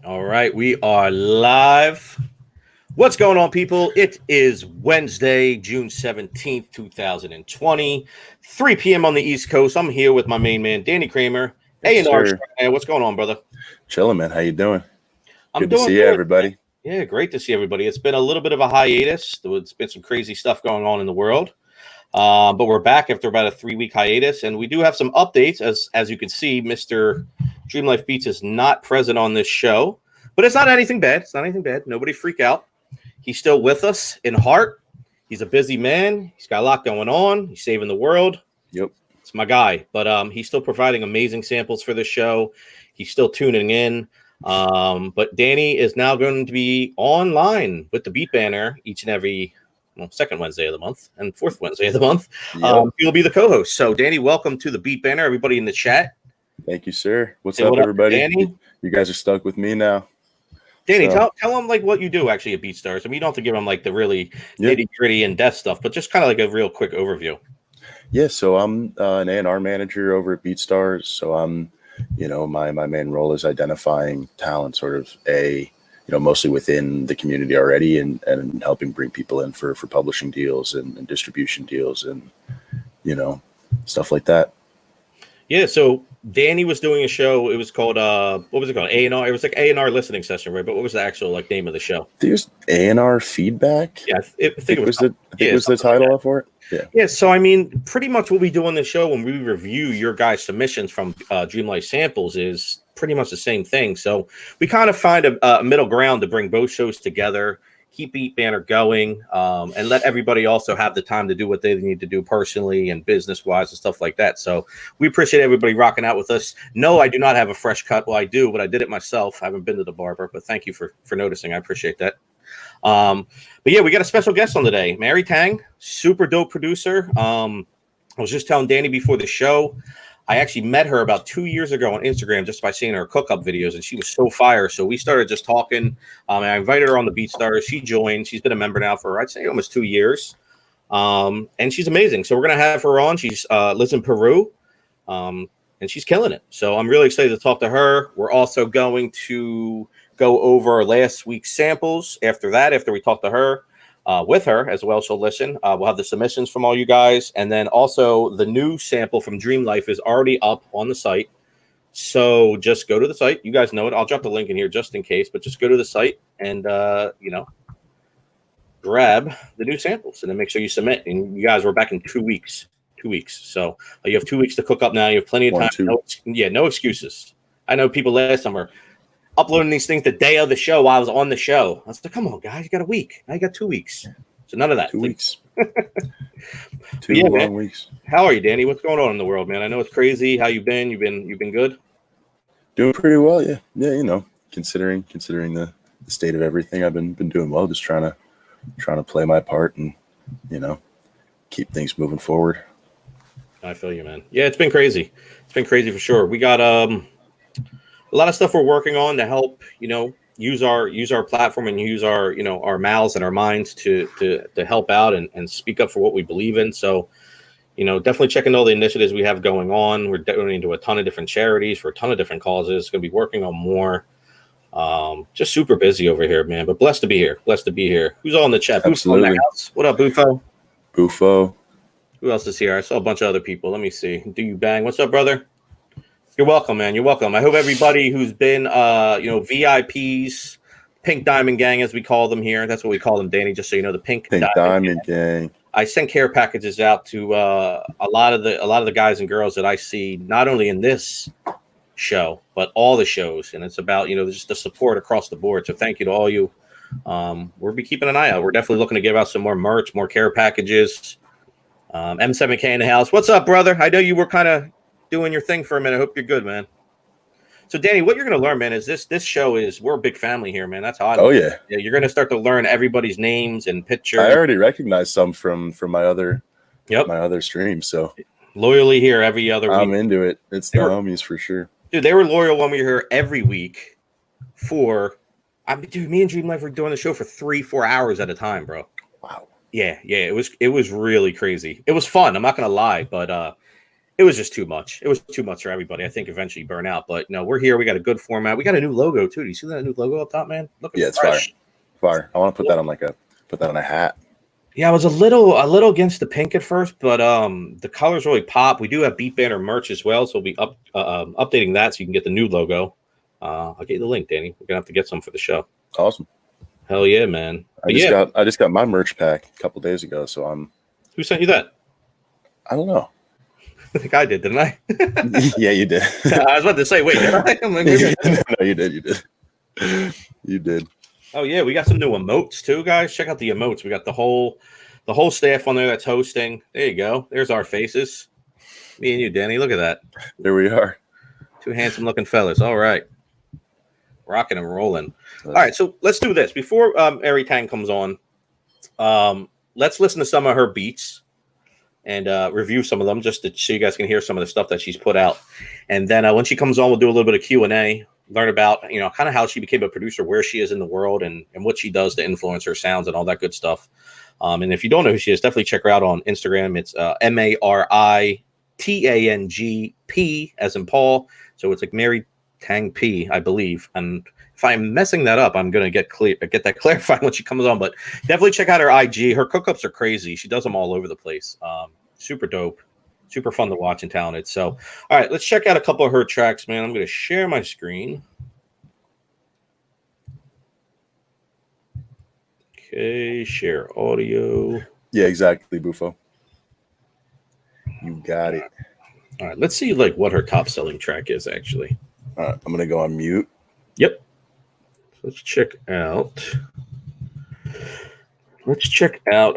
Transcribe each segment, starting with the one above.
All right, we are live. What's going on, people? It is Wednesday, June 17th, 2020, 3 p.m. on the East Coast. I'm here with my main man, Danny Cramer. Yes, A&R, sir. man, what's going on, brother? Chilling, man. How you doing? I'm Good to doing see you, good. everybody. Yeah, great to see everybody. It's been a little bit of a hiatus. There's been some crazy stuff going on in the world. But we're back after about a 3-week hiatus, and we do have some updates. As you can see, Mr. Dream Life Beats is not present on this show, but it's not anything bad. It's not anything bad. Nobody freak out. He's still with us in heart. He's a busy man. He's got a lot going on. He's saving the world. Yep. It's my guy. But he's still providing amazing samples for the show. He's still tuning in. But Danny is now going to be online with the Beat Banner each and every second Wednesday of the month and fourth Wednesday of the month. Yep. He'll be the co-host. So, Danny, welcome to the Beat Banner. Everybody in the chat. Thank you, sir. What's Say up, what up, everybody? Danny? You guys are stuck with me now. Danny, So- tell them like what you do actually at BeatStars. I mean, you don't have to give them like the really Yeah. nitty gritty and depth stuff, but just kind of like a real quick overview. Yeah, so I'm an A&R manager over at BeatStars. So I'm, my main role is identifying talent, sort of mostly within the community already, and helping bring people in for publishing deals and distribution deals and stuff like that. Yeah, so Danny was doing a show. It was called what was it called? A&R. It was like A&R listening session, right? But what was the actual like name of the show? There's A&R feedback. Yeah, I think it was the title for it. Yeah. Yeah, so I mean, pretty much what we do on the show when we review your guys' submissions from Dreamlight Samples is pretty much the same thing. So we kind of find a middle ground to bring both shows together, keep Beat Banner going, and let everybody also have the time to do what they need to do personally and business-wise and stuff like that. So we appreciate everybody rocking out with us. No, I do not have a fresh cut. Well, I do, but I did it myself. I haven't been to the barber, but thank you for noticing. I appreciate that. But yeah, we got a special guest on today, Mary Tang, super dope producer. I was just telling Danny before the show, I actually met her about 2 years ago on Instagram just by seeing her cook-up videos, and she was so fire. So we started just talking. And I invited her on the BeatStars. She joined. She's been a member now for, I'd say, almost 2 years. And she's amazing. So we're going to have her on. She's lives in Peru, and she's killing it. So I'm really excited to talk to her. We're also going to go over last week's samples. After we talk to her, with her as well, she'll listen. We'll have the submissions from all you guys, and then also the new sample from Dream Life is already up on the site. So just go to the site. You guys know it. I'll drop the link in here just in case, but just go to the site and grab the new samples, and then make sure you submit. And you guys, we're back in 2 weeks. 2 weeks. So you have 2 weeks to cook up now. You have plenty of time. No excuses. I know people last summer uploading these things the day of the show while I was on the show. I was like, come on, guys, you got a week. Now you got 2 weeks. So none of that. 2 weeks. Two long man. Weeks. How are you, Danny? What's going on in the world, man? I know it's crazy. How you been? You've been good? Doing pretty well, yeah. Yeah, considering the state of everything, I've been doing well, just trying to play my part and, keep things moving forward. I feel you, man. Yeah, it's been crazy. It's been crazy for sure. We got a lot of stuff we're working on to help, use our platform and use our, our mouths and our minds to help out and speak up for what we believe in. So, definitely checking all the initiatives we have going on. We're donating to a ton of different charities for a ton of different causes. Going to be working on more. Just super busy over here, man. But blessed to be here. Blessed to be here. Who's all in the chat? Absolutely. Bufo in the house. What up, Bufo? Bufo. Who else is here? I saw a bunch of other people. Let me see. Do you bang? What's up, brother? You're welcome, man. You're welcome. I hope everybody who's been, VIPs, Pink Diamond Gang, as we call them here. That's what we call them, Danny, just so you know, the Pink Diamond Gang. I send care packages out to a lot of the guys and girls that I see, not only in this show, but all the shows. And it's about, just the support across the board. So thank you to all you. We'll be keeping an eye out. We're definitely looking to give out some more merch, more care packages. M7K in the house. What's up, brother? I know you were kind of doing your thing for a minute. I hope you're good, man. So, Danny, what you're going to learn, man, is this show is, we're a big family here, man. That's how I look. Oh, yeah. You're going to start to learn everybody's names and pictures. I already recognize some from my other streams. So loyally here every other week. I'm into it. It's the homies for sure. Dude, they were loyal when we were here every week me and Dream Life were doing the show for 3-4 hours at a time, bro. Wow. Yeah. It was really crazy. It was fun. I'm not going to lie, but it was just too much. It was too much for everybody. I think eventually burn out. But no, we're here. We got a good format. We got a new logo too. Do you see that new logo up top, man? Looking Yeah, it's fresh. fire. I want to put that on a hat. Yeah, I was a little against the pink at first, but the colors really pop. We do have Beat Banter merch as well, so we'll be updating that so you can get the new logo. I'll get you the link, Danny. We're gonna have to get some for the show. Awesome. Hell yeah, man. I just got my merch pack a couple days ago, so I'm. Who sent you that? I don't know. I think I did, didn't I? Yeah, you did. I was about to say, wait, did I? I'm like, No, you did. You did. Oh yeah, we got some new emotes too, guys. Check out the emotes. We got the whole staff on there that's hosting. There you go. There's our faces. Me and you, Danny. Look at that. There we are. Two handsome looking fellas. All right. Rocking and rolling. All right, so let's do this. Before Tang comes on, let's listen to some of her beats and review some of them just so you guys can hear some of the stuff that she's put out. And then when she comes on, we'll do a little bit of Q&A, learn about, kind of how she became a producer, where she is in the world, and what she does to influence her sounds and all that good stuff. And if you don't know who she is, definitely check her out on Instagram. It's MaryTangP, as in Paul. So it's like Mary Tang P, I believe. And if I'm messing that up, I'm going to get that clarified when she comes on. But definitely check out her IG. Her cookups are crazy. She does them all over the place. Super dope. Super fun to watch and talented. So, all right, let's check out a couple of her tracks, man. I'm going to share my screen. Okay, share audio. Yeah, exactly, Bufo. You got it. All right, let's see what her top selling track is actually. All right, I'm going to go on mute. Yep. Let's check out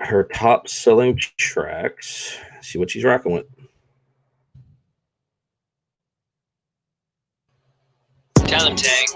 her top selling tracks. See what she's rocking with. Tell him, Tang.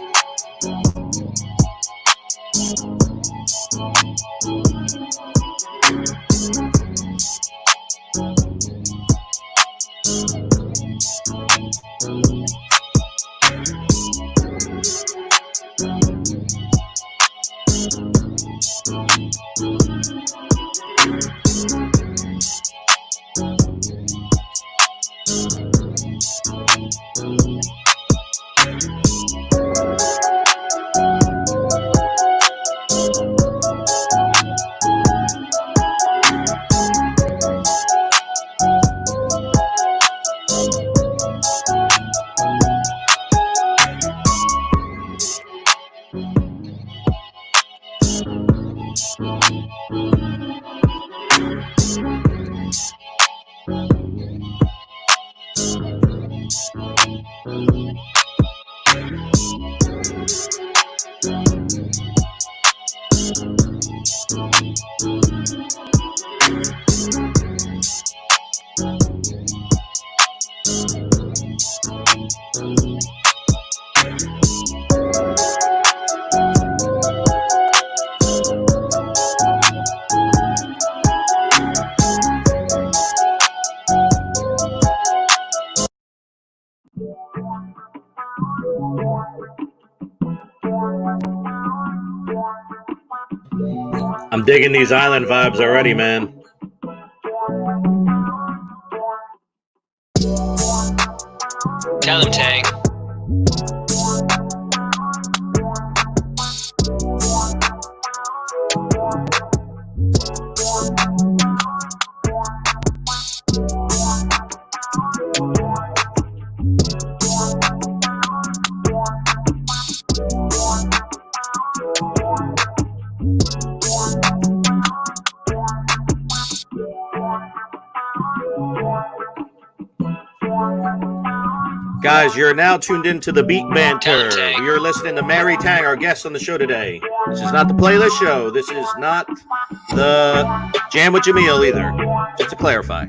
I'm digging these island vibes already, man. Tell him, Tang. Guys, you're now tuned into the Beat Banter. You're listening to Mary Tang, our guest on the show today. This is not the playlist show. This is not the Jam with Jamil either. Just to clarify.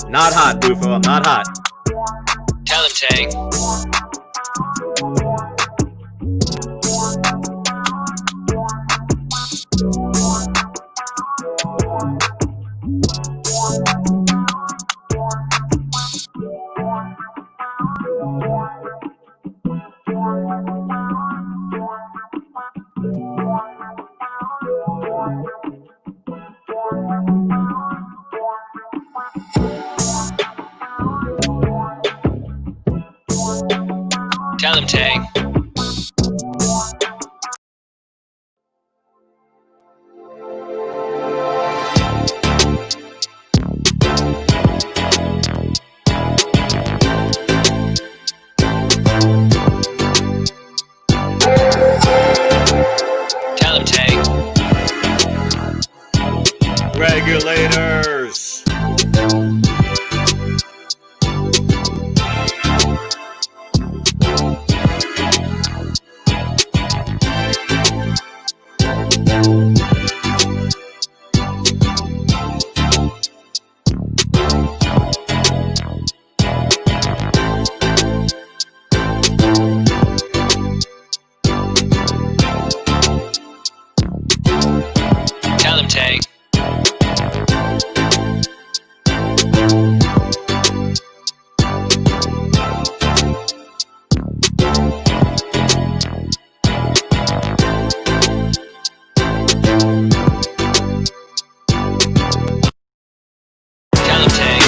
Not hot, Bufo. I'm not hot. Tell him, Tang. Tell him, Tang. Tell him, Tang. Regulators. Tell him, Tang. Tell him, Tang.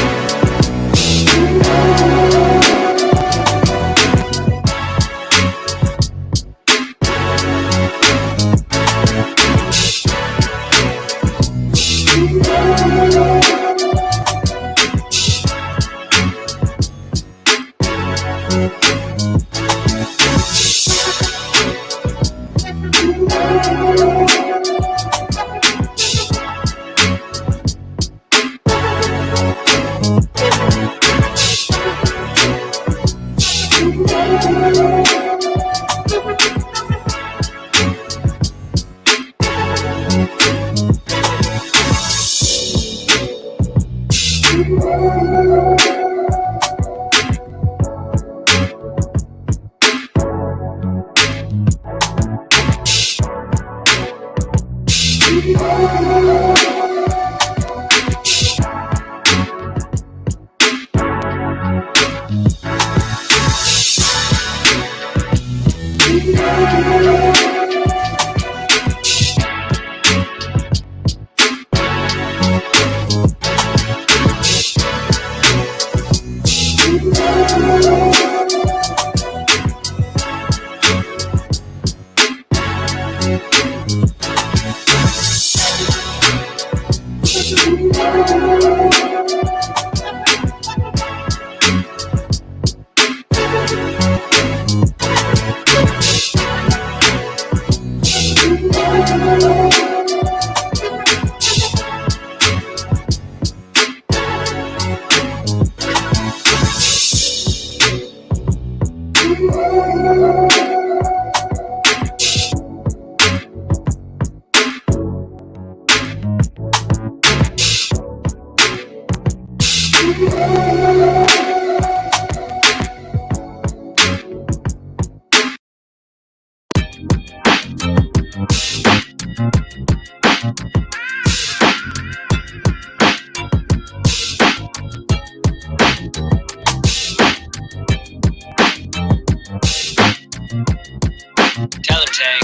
Tell him, Tang.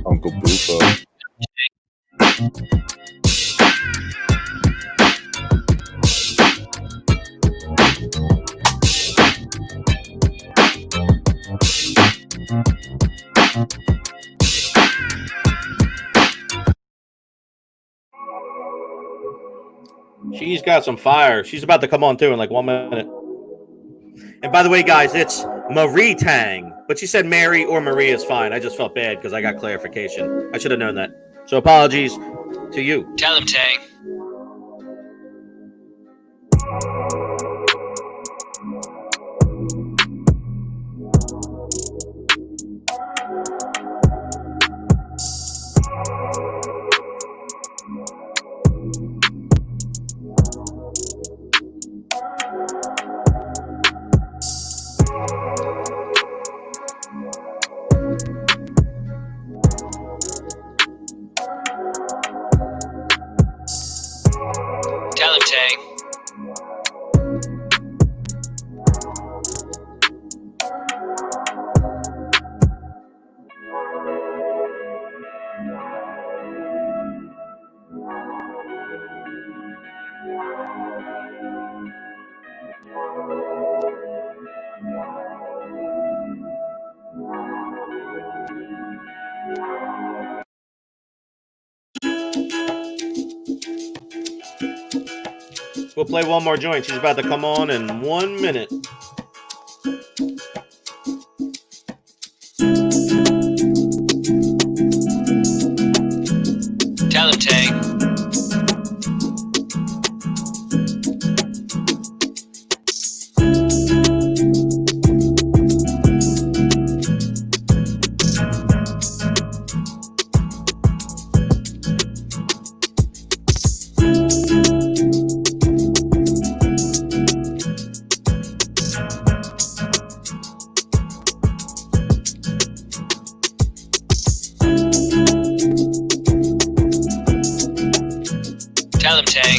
Uncle Bufo. She's got some fire. She's about to come on too in like 1 minute. And by the way, guys, it's Marie Tang. But she said Mary or Maria is fine. I just felt bad because I got clarification. I should have known that. So apologies to you. Tell him, Tang. We'll play one more joint. She's about to come on in 1 minute. Tell him, Tang. Tell him, Tang.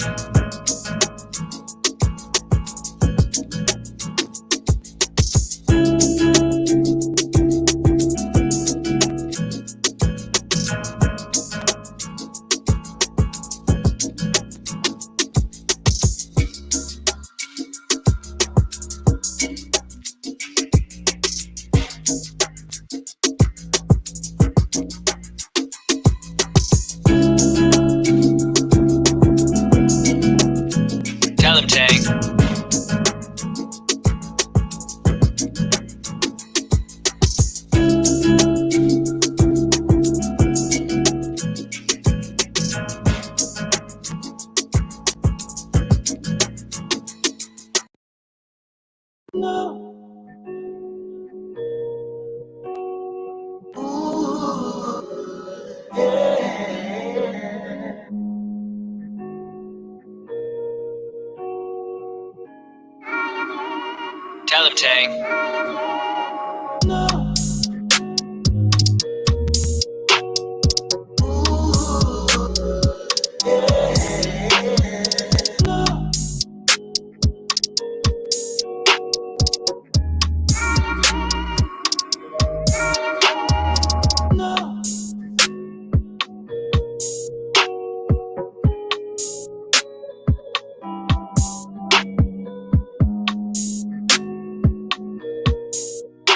Tell him, Tang. Tell him, Tang.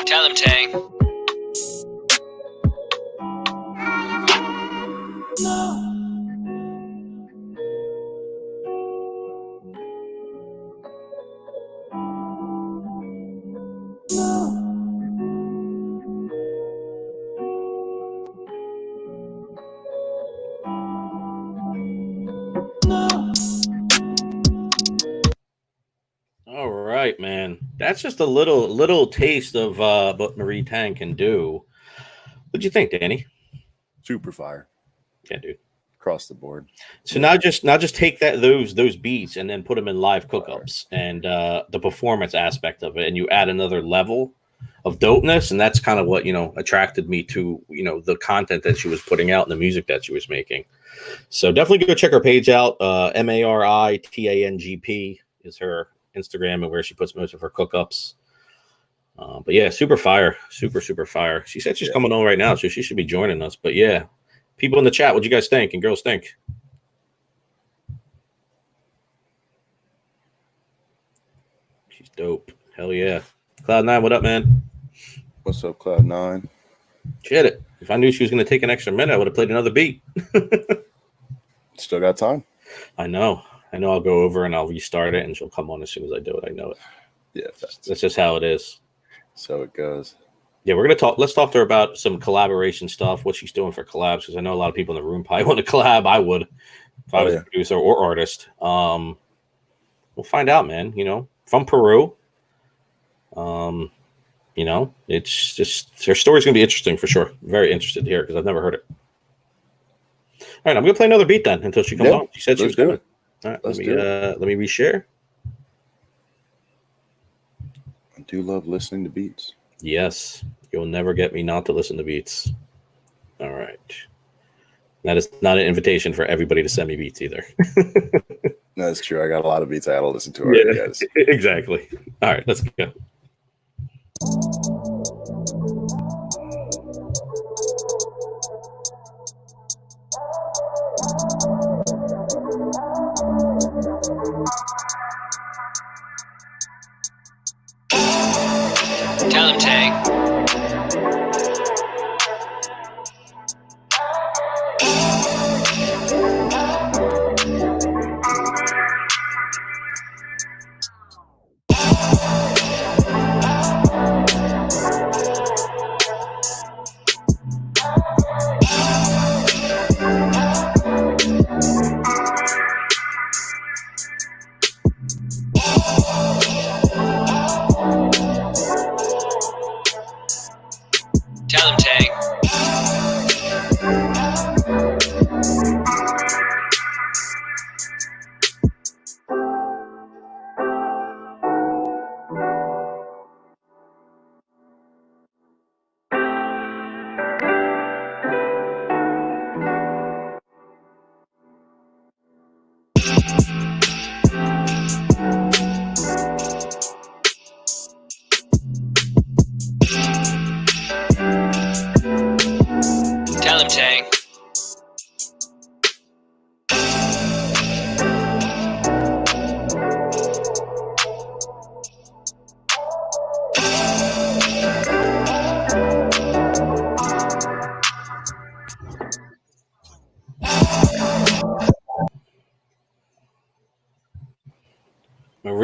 Tell him, Tang. All right, man. That's just a little taste of what Marie Tang can do. What'd you think, Danny? Super fire Yeah, dude. across the board. So now just take those beats and then put them in live cookups and the performance aspect of it, and you add another level of dopeness, and that's kind of what attracted me to the content that she was putting out and the music that she was making. So definitely go check her page out. MARITANGP is her Instagram and where she puts most of her cookups. But yeah, super fire, super fire. She said she's coming on right now, so she should be joining us. But yeah, people in the chat, what do you guys think? And girls think? She's dope. Hell yeah. Cloud9, what up, man? What's up, Cloud9? She had it. If I knew she was going to take an extra minute, I would have played another beat. Still got time. I know. I'll go over and I'll restart it, and she'll come on as soon as I do it. I know it. Yeah, facts. That's just how it is. So it goes. Yeah, we're gonna talk. Let's talk to her about some collaboration stuff, what she's doing for collabs, because I know a lot of people in the room probably want to collab. I would if I was a producer or artist. We'll find out, man. From Peru. It's just her story's gonna be interesting for sure. Very interested to hear because I've never heard it. All right, I'm gonna play another beat then until she comes on. She said she was doing it. All right, let me reshare. I do love listening to beats. Yes, you'll never get me not to listen to beats. All right. That is not an invitation for everybody to send me beats either. That's true. I got a lot of beats I got to listen to already, guys. Exactly. All right, let's go. Tell him, Tang.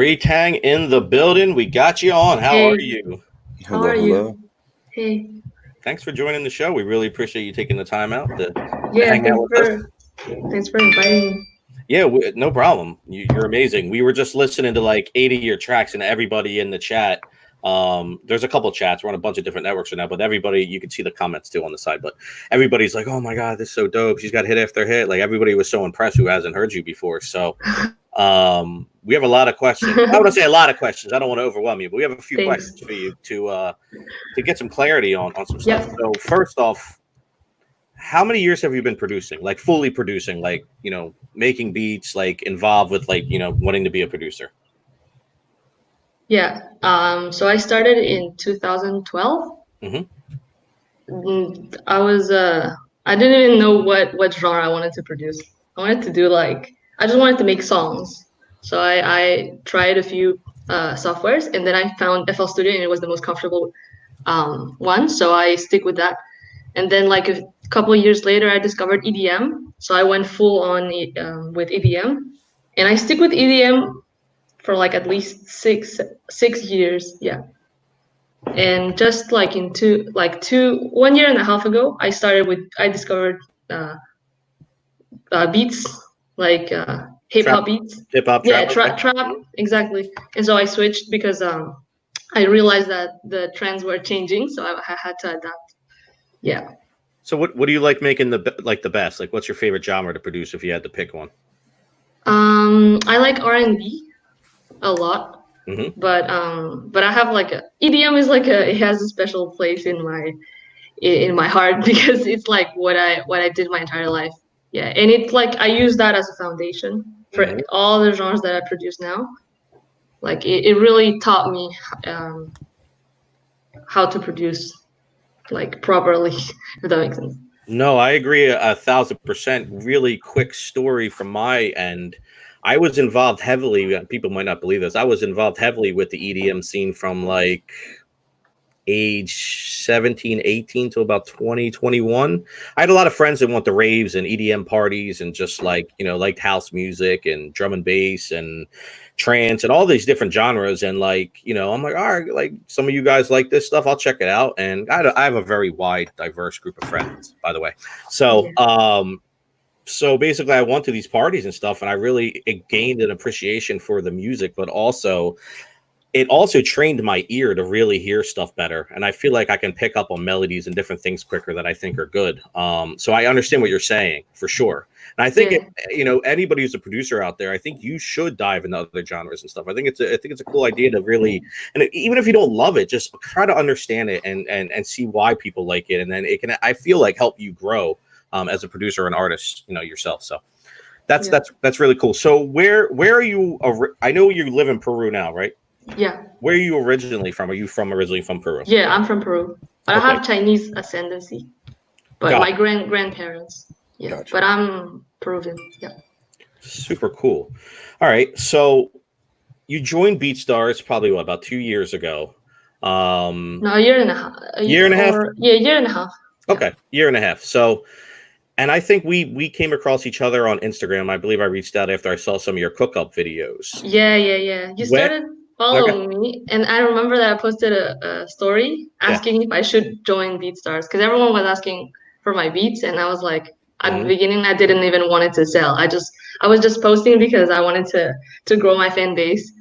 Bree Tang in the building. We got you on. How are you? How are you? Hey. Thanks for joining the show. We really appreciate you taking the time out to Yeah, hang out with us. thanks for inviting me. Yeah, no problem. You're amazing. We were just listening to like 80 of your tracks, and everybody in the chat. There's a couple chats. We're on a bunch of different networks right now, but everybody, you can see the comments too on the side. But everybody's like, "Oh my god, this is so dope! She's got hit after hit." Like everybody was so impressed who hasn't heard you before. So, we have a lot of questions. I want to say a lot of questions. I don't want to overwhelm you, but we have a few Thanks. questions for you to get some clarity on some stuff. So first off, how many years have you been producing, like fully producing, like, you know, making beats, like involved with like, you know, wanting to be a producer? Yeah. So I started in 2012. I didn't even know what genre I wanted to produce. I wanted to do I just wanted to make songs. So I tried a few softwares, and then I found FL Studio, and it was the most comfortable one. So I stick with that. And then like a couple of years later, I discovered EDM. So I went full on with EDM, and I stick with EDM for like at least six years. Yeah. And just like 1 year and a half ago, I discovered beats, like hip hop beats. Hip hop, yeah, trap. trap, exactly. And so I switched because I realized that the trends were changing, so I had to adapt. Yeah. So what do you like making the best? Like, what's your favorite genre to produce if you had to pick one? I like R&B a lot. But I have EDM is it has a special place in my heart because it's like what I did my entire life. Yeah, and it's like I use that as a foundation for all the genres that I produce now. Like it really taught me how to produce like properly, if that makes sense. No, I agree 1,000%. Really quick story from my end. I was involved heavily. People might not believe this. I was involved heavily with the EDM scene from like age 17, 18 to about 20, 21. I had a lot of friends that went to raves and EDM parties and just like, you know, liked house music and drum and bass and trance and all these different genres. And like, you know, I'm like, all right, like some of you guys like this stuff, I'll check it out. And I have a very wide, diverse group of friends, by the way. So, so basically I went to these parties and stuff, and I really gained an appreciation for the music, but also it also trained my ear to really hear stuff better. And I feel like I can pick up on melodies and different things quicker that I think are good. So I understand what you're saying for sure. And I think, you know, anybody who's a producer out there, I think you should dive into other genres and stuff. I think it's a cool idea to really, and even if you don't love it, just try to understand it and see why people like it. And then it can, I feel like, help you grow as a producer and artist, you know, yourself. So that's really cool. So where are you? I know you live in Peru now, right? Yeah. Where are you originally from? Are you originally from Peru? Yeah, I'm from Peru. I have Chinese ascendancy, but my grandparents. Yeah, gotcha. But I'm Peruvian. Yeah. Super cool. All right, so you joined BeatStars probably about 2 years ago. No, a year and a half. Year and a half. Yeah, year and a half. Okay, year and a half. So, and I think we came across each other on Instagram. I believe I reached out after I saw some of your cook-up videos. Yeah. You started following me, and I remember that I posted a story asking if I should join BeatStars because everyone was asking for my beats, and I was like, at the beginning, I didn't even want it to sell. I was just posting because I wanted to grow my fan base,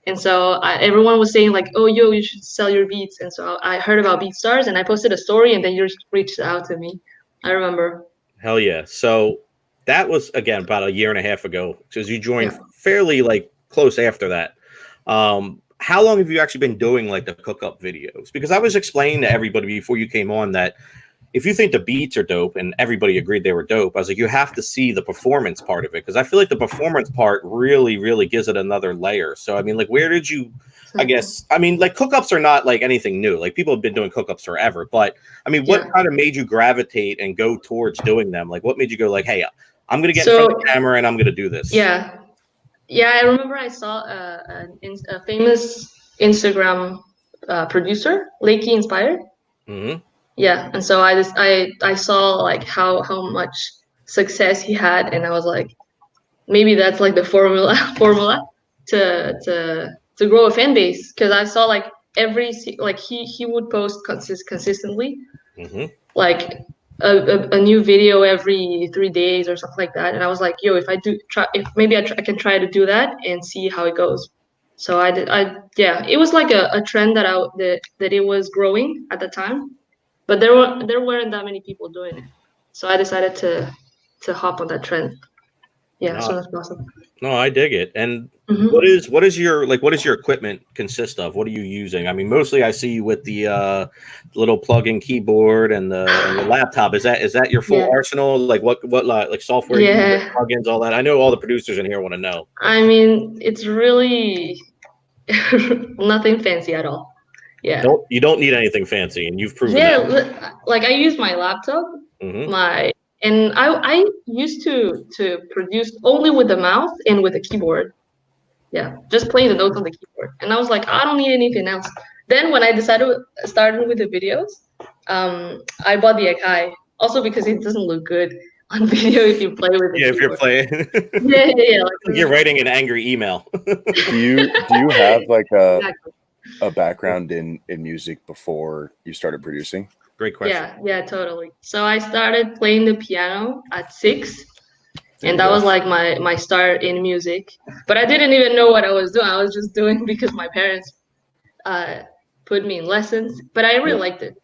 and so everyone was saying like, "Oh, you should sell your beats," and so I heard about BeatStars, and I posted a story, and then you reached out to me. I remember. Hell yeah! So that was again about a year and a half ago because you joined fairly like close after that. How long have you actually been doing like the cook-up videos? Because I was explaining to everybody before you came on that if you think the beats are dope and everybody agreed they were dope, I was like, you have to see the performance part of it because I feel like the performance part really, really gives it another layer. So I mean, like, where did you? I guess I mean, like, cook-ups are not like anything new. Like, people have been doing cook-ups forever. But I mean, what kind of made you gravitate and go towards doing them? Like, what made you go like, hey, I'm gonna get in front of the camera and I'm gonna do this? Yeah, I remember I saw a famous Instagram producer, Lakey Inspired. Yeah, and so I saw like how much success he had, and I was like, maybe that's like the formula. to grow a fan base, because I saw like he would post consistently, like a new video every 3 days or something like that, and I was like, yo, if maybe I can try to do that and see how it goes. So yeah, it was like a trend that it was growing at the time, but there weren't that many people doing it, so I decided to hop on that trend. Yeah, as soon as possible. No, I dig it. And Mhm. what does your equipment consist of? What are you using? I mean, mostly I see you with the little plug-in keyboard and the laptop. Is that your full Yeah. arsenal? Like what like software, Yeah. you use, plugins, all that? I know all the producers in here want to know. I mean, it's really nothing fancy at all. Yeah. You don't need anything fancy, and you've proven Yeah, that. like I use my laptop, Mhm. and I used to produce only with the mouse and with a keyboard. Yeah, just playing the notes on the keyboard. And I was like, I don't need anything else. Then when I started with the videos, I bought the Akai, also because it doesn't look good on video if you play with the Yeah, if you're keyboard. playing, Yeah. Like, you're writing an angry email. Do you have like exactly. a background in music before you started producing? Great question. Yeah, totally. So I started playing the piano at 6, There and you that go. was like my start in music. But I didn't even know what I was doing. I was just doing because my parents put me in lessons. But I really liked it.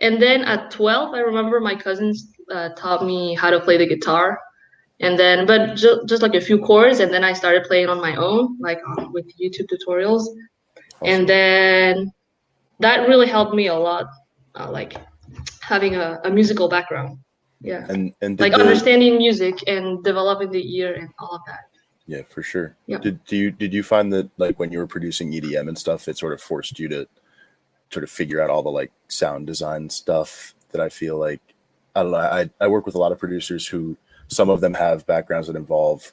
And then at 12, I remember my cousins taught me how to play the guitar. And then, but just like a few chords, and then I started playing on my own, like with YouTube tutorials. And then that really helped me a lot, like having a musical background. Yeah. And like understanding music and developing the ear and all of that. Yeah, for sure. Yeah. Did you find that like when you were producing EDM and stuff, it sort of forced you to sort of figure out all the like sound design stuff that I feel like I don't know, I work with a lot of producers who some of them have backgrounds that involve,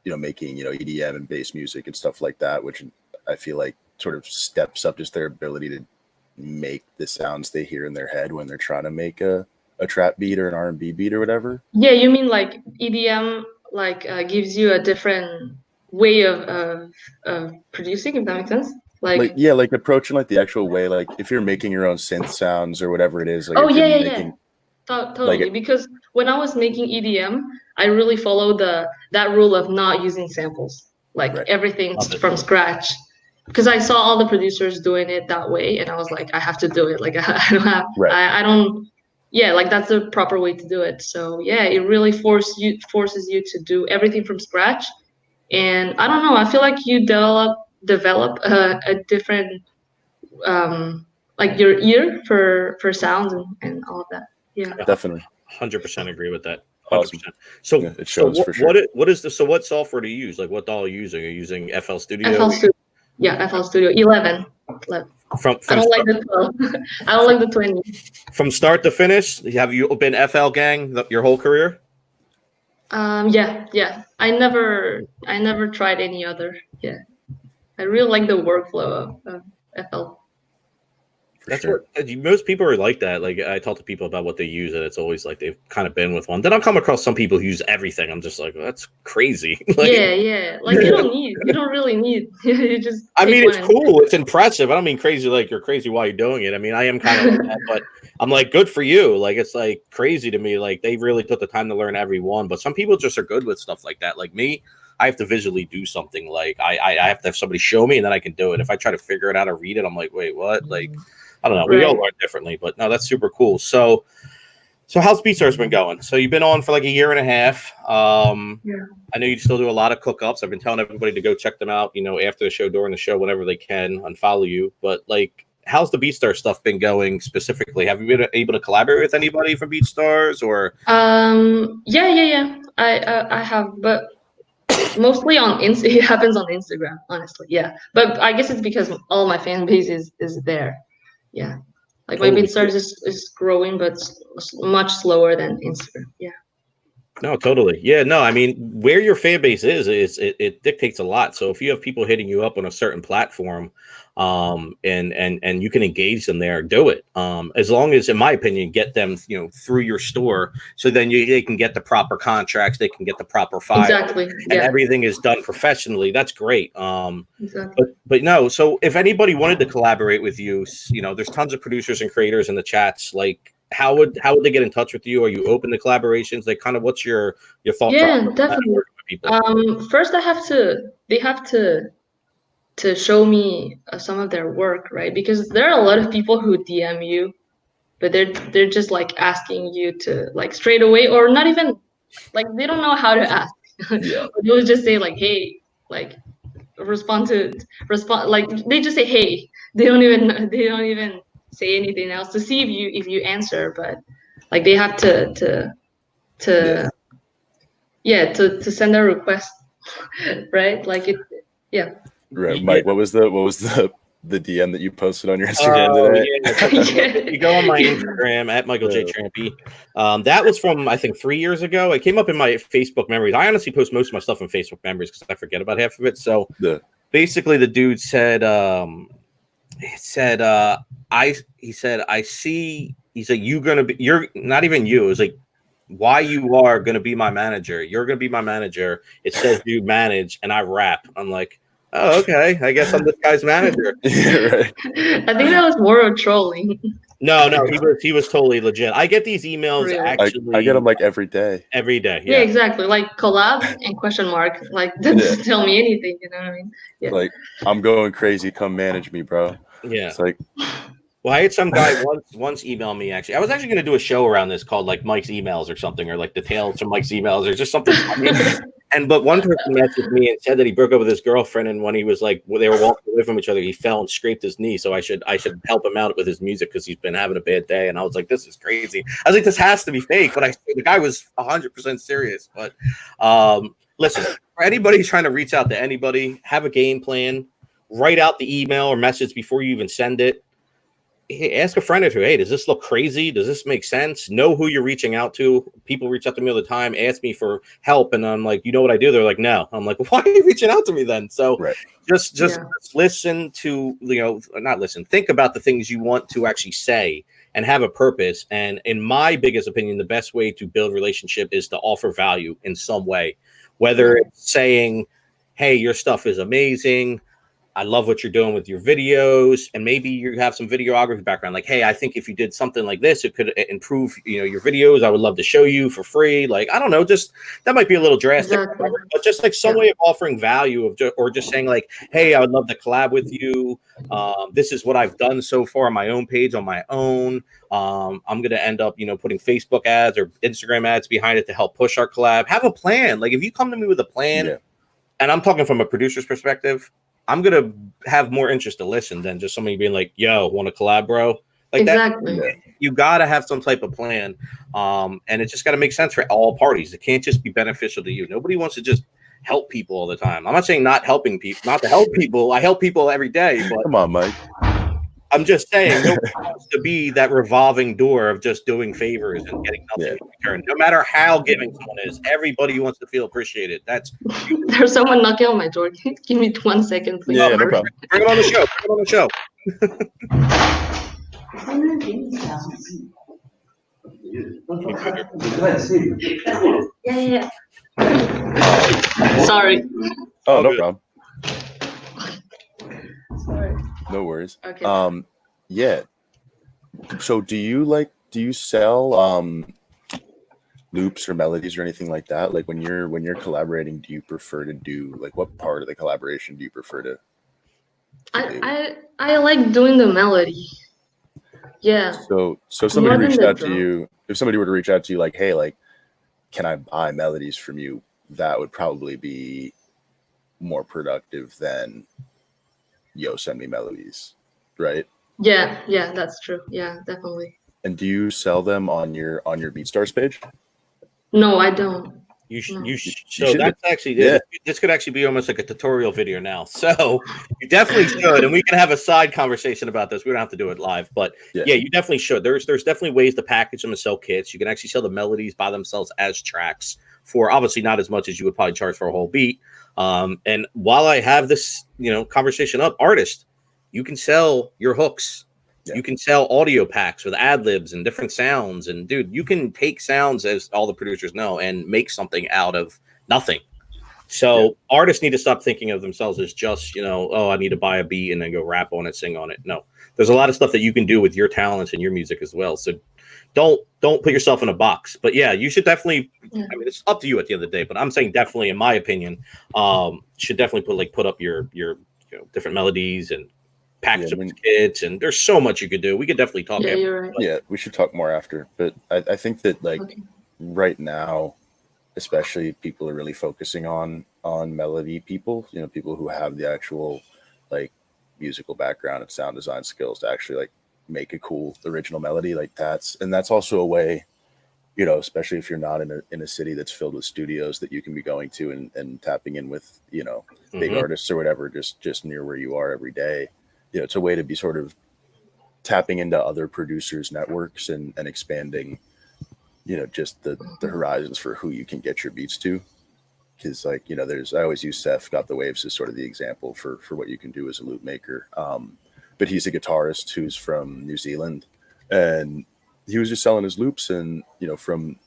making, EDM and bass music and stuff like that, which I feel like sort of steps up just their ability to make the sounds they hear in their head when they're trying to make a trap beat or an R&B beat or whatever. Yeah, you mean like EDM gives you a different way of producing, if that makes sense? Like approaching like the actual way, like if you're making your own synth sounds or whatever it is. Like oh if yeah, you're yeah, making, yeah. Totally. Because when I was making EDM, I really followed that rule of not using samples, like everything from scratch. Because I saw all the producers doing it that way, and I was like, I have to do it. Like I don't have, I don't. Yeah, like that's the proper way to do it. So yeah, it really forces you to do everything from scratch. And I don't know, I feel like you develop a different like your ear for sounds and all of that. Yeah, definitely. 100% agree with that. 100%. Awesome. So yeah, it shows for sure. What software do you use? Like what DAW are you using? Are you using FL Studio? FL Studio. Yeah, FL Studio 11. From I don't like the 12. I don't like the 20. From start to finish, have you been FL gang your whole career? Yeah. I never tried any other. Yeah, I really like the workflow of FL. That's what most people are like that. Like I talk to people about what they use, and it's always like they've kind of been with one. Then I'll come across some people who use everything. I'm just like, well, that's crazy. Like, yeah. Like you don't really need. You just. I mean, it's cool. It's impressive. I don't mean crazy like you're crazy while you're doing it. I mean, I am kind of like that, but I'm like, good for you. Like it's like crazy to me. Like they really took the time to learn every one. But some people just are good with stuff like that. Like me, I have to visually do something. Like I have to have somebody show me, and then I can do it. If I try to figure it out or read it, I'm like, wait, what? Like. I don't know. We all learn differently, but no, that's super cool. So how's BeatStars been going? So you've been on for like a year and a half. I know you still do a lot of cook-ups. I've been telling everybody to go check them out, after the show, during the show, whenever they can, unfollow you. But like, how's the BeatStars stuff been going specifically? Have you been able to collaborate with anybody from BeatStars or? Yeah. I have, but mostly on it happens on Instagram, honestly. Yeah, but I guess it's because all my fan base is there. Yeah, like my BeatStars is growing, but much slower than Instagram. Yeah. No, totally. Yeah, no, I mean, where your fan base is it dictates a lot. So if you have people hitting you up on a certain platform, and you can engage them there, do it. As long as, in my opinion, get them, through your store, so then they can get the proper contracts, they can get the proper file, Exactly. and Yeah. everything is done professionally. That's great. Exactly. But no. So if anybody wanted to collaborate with you, there's tons of producers and creators in the chats. Like, how would they get in touch with you? Are you open to collaborations? Like, kind of, what's your thought Yeah, process on definitely. working with people? First they have to show me some of their work, right? Because there are a lot of people who DM you, but they're just like asking you to like straight away, or not even like they don't know how to ask. Yeah. They'll just say like, hey, like respond, like they just say hey. They don't even say anything else to see if you answer, but like they have to to send a request, right? Like it, yeah. Right, Yeah. Mike. What was the DM that you posted on your Instagram today? Yeah. You go on my Instagram at Michael J. Trampe. That was from, I think, 3 years ago. It came up in my Facebook memories. I honestly post most of my stuff in Facebook memories because I forget about half of it. So basically, the dude said, he said, I see. He's like, you're not even you. It was like, why you are gonna be my manager? You're gonna be my manager. It says you manage, and I rap. I'm like, oh, okay. I guess I'm this guy's manager. Yeah, right. I think that was more of trolling. No, he was totally legit. I get these emails Really? actually. I get them like every day. Every day. Yeah, exactly. Like collab and question mark. Like that doesn't tell me anything. You know what I mean? Yeah. Like, I'm going crazy. Come manage me, bro. Yeah. It's like, well, I had some guy once email me. Actually, I was actually going to do a show around this called like Mike's emails or something, or like the tales from Mike's emails, or just something funny. But one person messaged me and said that he broke up with his girlfriend, and when he was like, they were walking away from each other, he fell and scraped his knee. So I should help him out with his music because he's been having a bad day. And I was like, this is crazy. I was like, this has to be fake. But the guy was 100% serious. But listen, for anybody who's trying to reach out to anybody, have a game plan. Write out the email or message before you even send it. Ask a friend or two, hey, does this look crazy? Does this make sense? Know who you're reaching out to. People reach out to me all the time, ask me for help, and I'm like, you know what I do? They're like, no. I'm like, why are you reaching out to me then? So just listen to, not listen, think about the things you want to actually say and have a purpose. And in my biggest opinion, the best way to build relationship is to offer value in some way, whether it's saying, hey, your stuff is amazing. I love what you're doing with your videos, and maybe you have some videography background. Like, hey, I think if you did something like this, it could improve, your videos. I would love to show you for free. Like, I don't know, just that might be a little drastic, but just like some way of offering value or just saying like, hey, I would love to collab with you. This is what I've done so far on my own page on my own. I'm going to end up, putting Facebook ads or Instagram ads behind it to help push our collab. Have a plan. Like, if you come to me with a plan, and I'm talking from a producer's perspective, I'm going to have more interest to listen than just somebody being like, yo, want to collab, bro? Like that, you got to have some type of plan. And it just got to make sense for all parties. It can't just be beneficial to you. Nobody wants to just help people all the time. I'm not saying not helping people, not to help people. I help people every day. But come on, Mike. I'm just saying, nobody wants to be that revolving door of just doing favors and getting nothing in return. No matter how giving someone is, everybody wants to feel appreciated. There's someone knocking on my door. Give me 1 second, please. Yeah, no problem. Bring it on the show. Bring it on the show. Sorry. Oh, no problem. Sorry. No worries. Okay. So do you sell loops or melodies or anything like that? Like when you're collaborating, do you prefer to do like what part of the collaboration do you prefer to do? I like doing the melody. Yeah. So if somebody reached out to you, if somebody were to reach out to you like, hey, like, can I buy melodies from you? That would probably be more productive than send me melodies, right? Yeah, that's true. Yeah, definitely. And do you sell them on your BeatStars page? No, I don't. So that's actually this could actually be almost like a tutorial video now. So you definitely should, and we can have a side conversation about this. We don't have to do it live, but you definitely should. There's definitely ways to package them and sell kits. You can actually sell the melodies by themselves as tracks. for obviously not as much as you would probably charge for a whole beat. And while I have this, conversation up, artist, you can sell your hooks. Yeah. You can sell audio packs with ad libs and different sounds. And dude, you can take sounds, as all the producers know, and make something out of nothing. So artists need to stop thinking of themselves as just, oh, I need to buy a beat and then go rap on it, sing on it. No, there's a lot of stuff that you can do with your talents and your music as well. So don't put yourself in a box. But yeah, you should definitely. I mean, it's up to you at the end of the day. But I'm saying definitely, in my opinion, should definitely put up your different melodies and package up kits. And there's so much you could do. We could definitely talk. Yeah, you're right. Yeah, we should talk more after. But I think that right now, especially, people are really focusing on melody people. People who have the actual musical background and sound design skills to actually make a cool original melody. That's also a way, especially if you're not in a city that's filled with studios that you can be going to and tapping in with big artists or whatever just near where you are every day. It's a way to be sort of tapping into other producers' networks and expanding just the horizons for who you can get your beats to. Because I always use Seth Got the Waves as sort of the example for what you can do as a loop maker. But he's a guitarist who's from New Zealand, and he was just selling his loops and from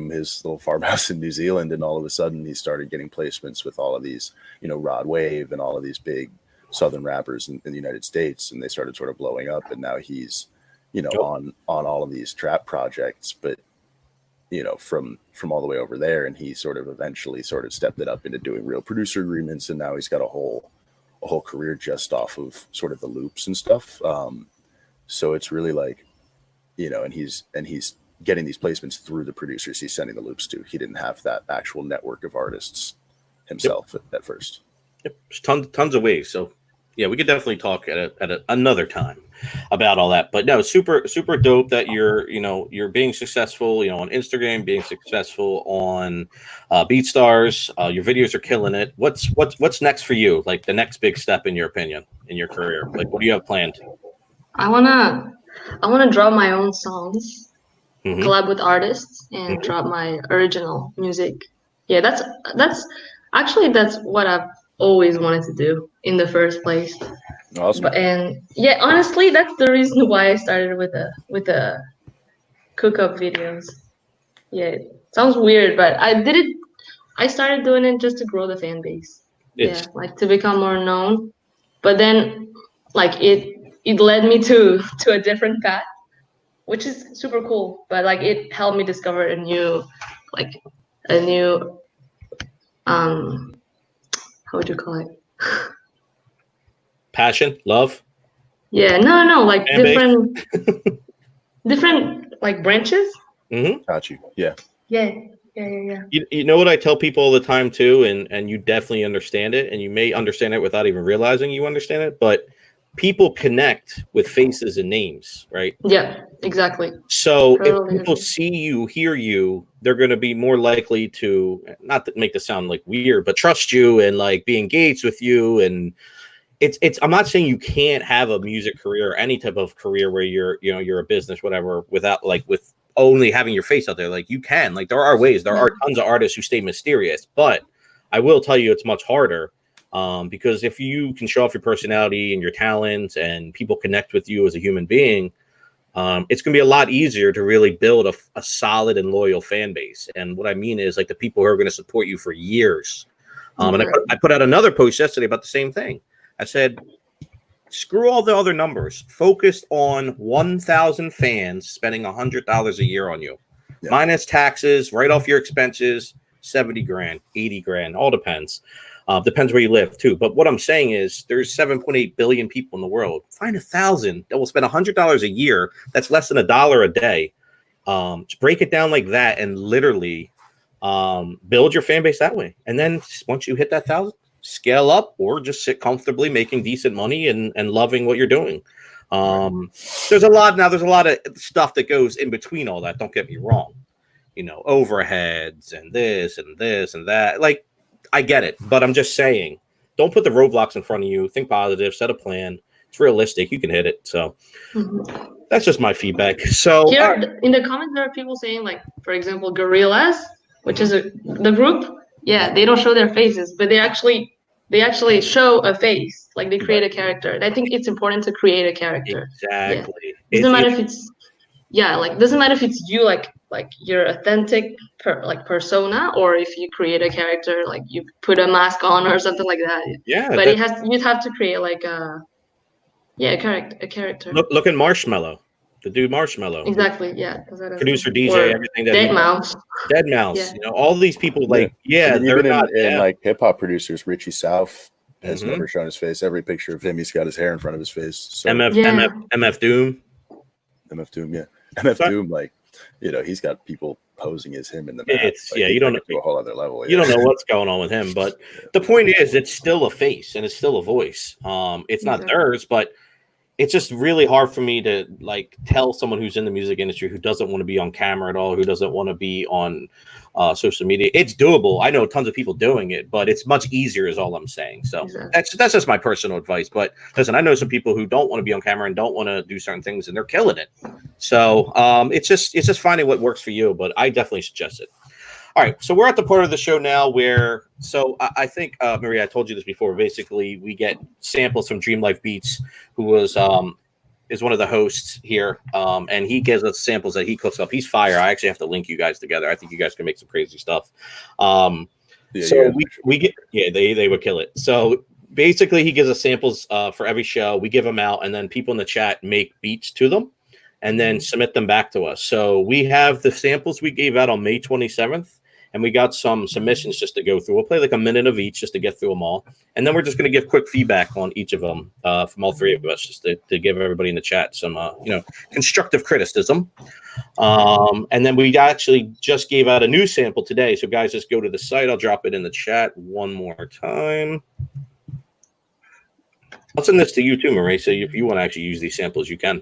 his little farmhouse in New Zealand, and all of a sudden he started getting placements with all of these Rod Wave and all of these big Southern rappers in the United States, and they started sort of blowing up, and now he's on all of these trap projects, but from all the way over there, and he sort of eventually stepped it up into doing real producer agreements, and now he's got a whole career just off of sort of the loops and stuff. So it's really and he's getting these placements through the producers he's sending the loops to. He didn't have that actual network of artists himself at first. Yep, there's tons of ways. So yeah, we could definitely talk at another time about all that. But no, super dope that you're being successful, on Instagram, being successful on BeatStars. Your videos are killing it. What's next for you? Like the next big step in your opinion in your career? Like what do you have planned? I wanna drop my own songs, collab with artists, and drop my original music. Yeah, that's what I've always wanted to do in the first place. Awesome. Honestly, that's the reason why I started with the cook-up videos. Yeah, it sounds weird, but I started doing it just to grow the fan base. To become more known. But then it led me to a different path, which is super cool. But it helped me discover a new how would you call it? Passion, love. Yeah, no, different branches. Got you. Yeah. Yeah. You know what I tell people all the time too, and you definitely understand it, and you may understand it without even realizing you understand it, but people connect with faces and names, right? Yeah, exactly. So if people see you, hear you, they're going to be more likely to, not to make this sound weird, but trust you and be engaged with you. And it's I'm not saying you can't have a music career or any type of career where you're a business, whatever, without with only having your face out there. You can, there are ways, there are tons of artists who stay mysterious, but I will tell you it's much harder. Because if you can show off your personality and your talents and people connect with you as a human being, it's going to be a lot easier to really build a solid and loyal fan base. And what I mean is the people who are going to support you for years. And I put out another post yesterday about the same thing. I said, screw all the other numbers. Focus on 1,000 fans spending $100 a year on you. Yeah. Minus taxes, write off your expenses, 70 grand, 80 grand, all depends. Depends where you live too. But what I'm saying is there's 7.8 billion people in the world. Find 1,000 that will spend $100 a year. That's less than $1 a day. Just break it down like that and literally build your fan base that way. And then once you hit that 1,000, scale up or just sit comfortably making decent money and loving what you're doing. There's a lot of stuff that goes in between all that. Don't get me wrong. Overheads and this and that. I get it, but I'm just saying, don't put the roadblocks in front of you. Think positive, set a plan. It's realistic. You can hit it. So that's just my feedback. So here in the comments, there are people saying, for example, Gorillaz, which is the group. Yeah, they don't show their faces, but they actually show a face. Like they create a character. And I think it's important to create a character. Exactly. Yeah. Doesn't matter if it's doesn't matter if it's you like your authentic persona, or if you create a character like you put a mask on or something like that. Yeah, but you'd have to create like a character. Look at Marshmallow, the dude Marshmallow. Exactly. Yeah. Producer, DJ, everything that Dead Mouse. Dead Mouse. Yeah. All these people I mean, they're even not in like hip hop producers, Richie South has Mhm. never shown his face. Every picture of him, he's got his hair in front of his face. So MF Doom. MF Doom, yeah. MF Doom, like, he's got people posing as him in the map. It's like, you don't to a whole other level. You don't know what's going on with him, but the point is, it's still a face and it's still a voice. It's not theirs, but it's just really hard for me to like tell someone who's in the music industry who doesn't want to be on camera at all, who doesn't want to be on social media. It's doable. I know tons of people doing it, but it's much easier is all I'm saying. So that's just my personal advice. But listen, I know some people who don't want to be on camera and don't want to do certain things, and they're killing it. So it's just finding what works for you. But I definitely suggest it. All right, so we're at the part of the show now where, I think, Maria, I told you this before. Basically, we get samples from Dream Life Beats, who is one of the hosts here, and he gives us samples that he cooks up. He's fire. I actually have to link you guys together. I think you guys can make some crazy stuff. We get they would kill it. So basically, he gives us samples for every show. We give them out, and then people in the chat make beats to them, and then submit them back to us. So we have the samples we gave out on May 27th. And we got some submissions just to go through. We'll play like a minute of each just to get through them all. And then we're just going to give quick feedback on each of them from all three of us, just to give everybody in the chat some, constructive criticism. And then we actually just gave out a new sample today. So guys, just go to the site. I'll drop it in the chat one more time. I'll send this to you too, Marie. So if you want to actually use these samples, you can.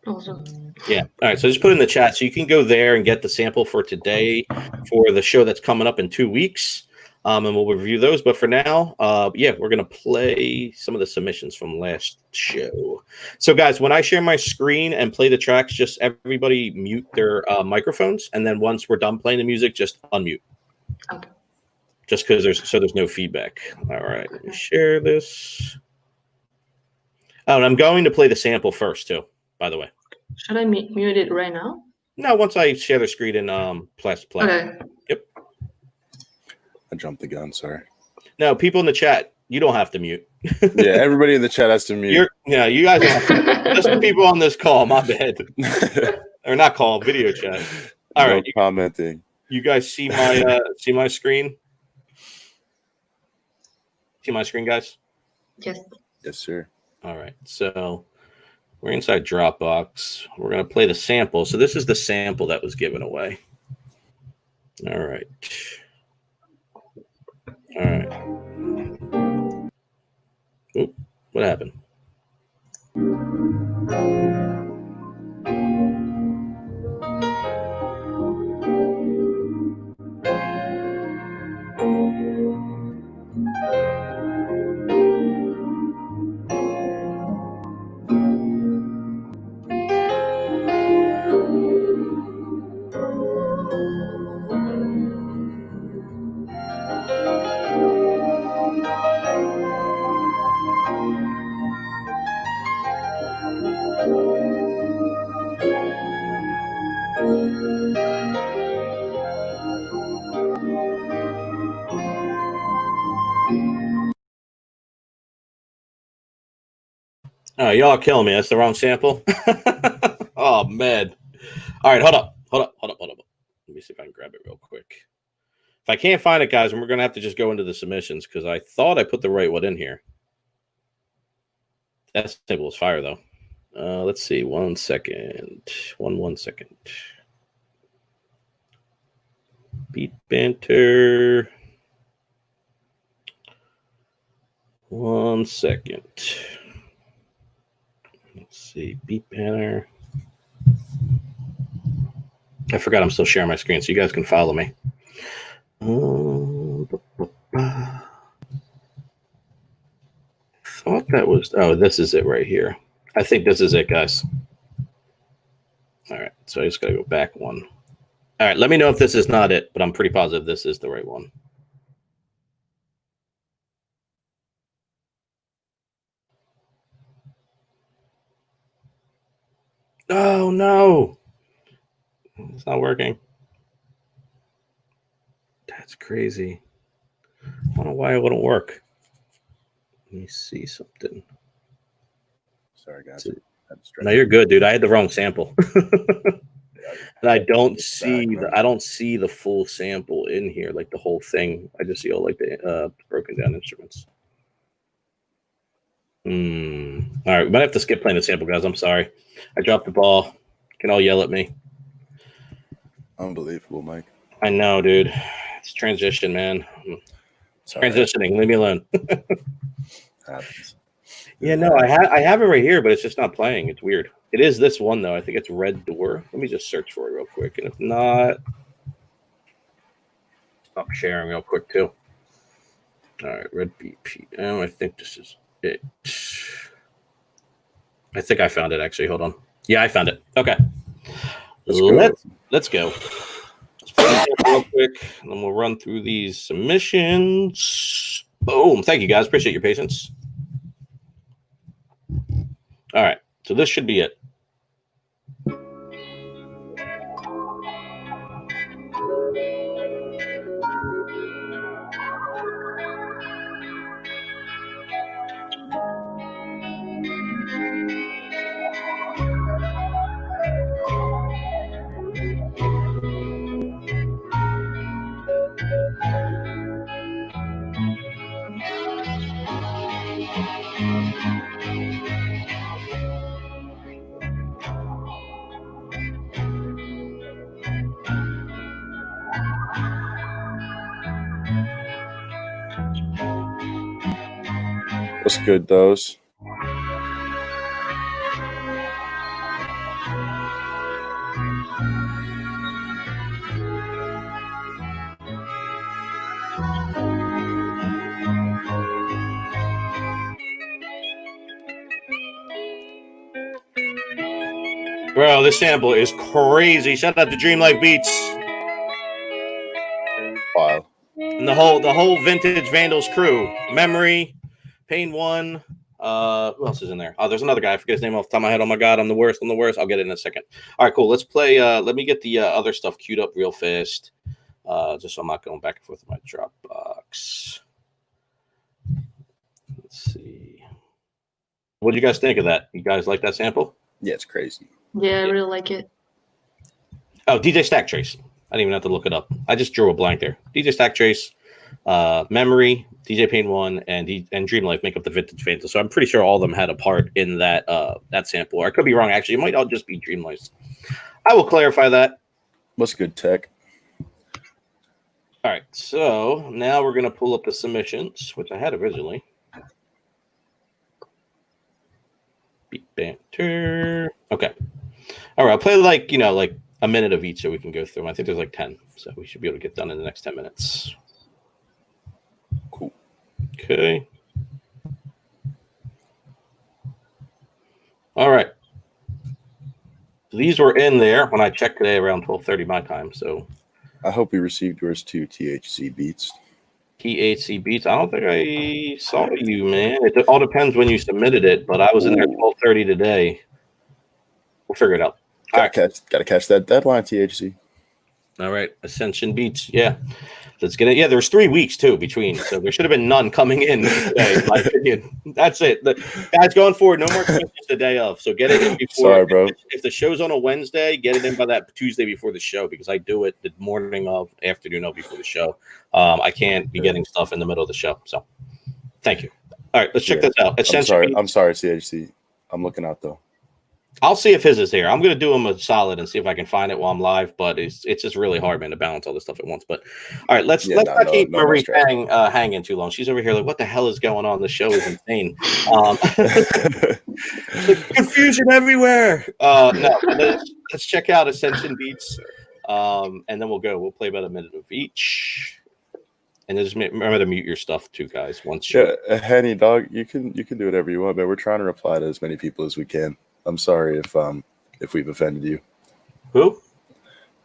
Awesome. Yeah. All right. So just put it in the chat so you can go there and get the sample for today for the show that's coming up in 2 weeks. And we'll review those. But for now, we're going to play some of the submissions from last show. So guys, when I share my screen and play the tracks, just everybody mute their microphones. And then once we're done playing the music, just unmute. Okay. Just because there's no feedback. All right. Let me share this. Oh, and I'm going to play the sample first too, by the way. Should I mute it right now? No, once I share the screen and press play. Okay. Yep. I jumped the gun, sorry. No, people in the chat, you don't have to mute. Yeah, everybody in the chat has to mute. You guys don't have to. Just the people on this call, my bad. Or not call, video chat. All right. Commenting. You guys see my screen? See my screen, guys? Yes. Yes, sir. All right. So we're inside Dropbox. We're going to play the sample. So this is the sample that was given away. All right. All right. Oop, what happened? Oh, y'all are killing me. That's the wrong sample. Oh, man. All right, hold up. Let me see if I can grab it real quick. If I can't find it, guys, we're going to have to just go into the submissions because I thought I put the right one in here. That sample was fire, though. Let's see. 1 second. One second. Beat Banter. 1 second. Let's see. Beat Banter. I forgot I'm still sharing my screen, so you guys can follow me. Thought that was. Oh, this is it right here. I think this is it, guys. All right, so I just gotta go back one. All right, let me know if this is not it, but I'm pretty positive this is the right one. Oh, no. It's not working. That's crazy. I don't know why it wouldn't work. Let me see something. Sorry, guys. No, you're good, dude. I had the wrong sample. And I don't see the full sample in here, like the whole thing. I just see all like the broken down instruments. All right, we might have to skip playing the sample, guys. I'm sorry. I dropped the ball. You can all yell at me. Unbelievable, Mike. I know, dude. It's transition, man. Transitioning. Leave me alone. Happens. Yeah, no, I have it right here, but it's just not playing. It's weird. It is this one though. I think it's Red Door. Let me just search for it real quick, and if not, stop sharing real quick too. All right, Red BPM. I think this is it. I think I found it actually. Hold on. Yeah, I found it. Okay. Let's go. Let's play this real quick, and then we'll run through these submissions. Boom. Thank you guys. Appreciate your patience. All right. So this should be it. What's good, those? Bro, this sample is crazy. Shout out to Dreamlight Beats. Wow. And the whole Vintage Vandals crew. Memory, Pain One. Who else is in there? Oh, there's another guy. I forget his name off the top of my head. Oh my god, I'm the worst. I'll get it in a second. All right, cool. Let's play. Let me get the other stuff queued up real fast. Just so I'm not going back and forth with my Dropbox. Let's see. What do you guys think of that? You guys like that sample? Yeah, it's crazy. Yeah, I really like it. Oh, DJ Stack Trace. I didn't even have to look it up. I just drew a blank there. DJ Stack Trace, Memory, DJ Pain One, and Dreamlife make up the Vintage Phantom. So I'm pretty sure all of them had a part in that sample. Or I could be wrong. Actually, it might all just be Dreamlife. I will clarify that. What's good, Tech? All right. So now we're gonna pull up the submissions, which I had originally. Beat Banter. Okay. All right. I'll play like a minute of each so we can go through them. I think there's like 10. So we should be able to get done in the next 10 minutes. Cool. Okay. All right. These were in there when I checked today around 12:30 my time. So I hope you received yours too, THC Beats. THC Beats. I don't think I saw you, man. It all depends when you submitted it, but I was in there 12:30 today. We'll figure it out. Gotta catch that deadline, THC. All right, Ascension Beats. Yeah, let's get it. Yeah, there's 3 weeks too between, so there should have been none coming in today, in my opinion. That's it. Guys, going forward, no more submissions the day of. So get it in before. Sorry, bro. If the show's on a Wednesday, get it in by that Tuesday before the show because I do it the morning of, afternoon of before the show. I can't be getting stuff in the middle of the show. So, thank you. All right, let's check this out. Ascension I'm sorry, THC. I'm looking out though. I'll see if his is here. I'm going to do him a solid and see if I can find it while I'm live, but it's just really hard, man, to balance all this stuff at once. But all right, let's not keep Marie Tang hanging too long. She's over here like, what the hell is going on? The show is insane. Confusion everywhere. No, let's check out Ascension Beats, and then we'll play about a minute of each. And just remember to mute your stuff too, guys. Henny, dog, you can do whatever you want, but we're trying to reply to as many people as we can. I'm sorry if we've offended you. Who?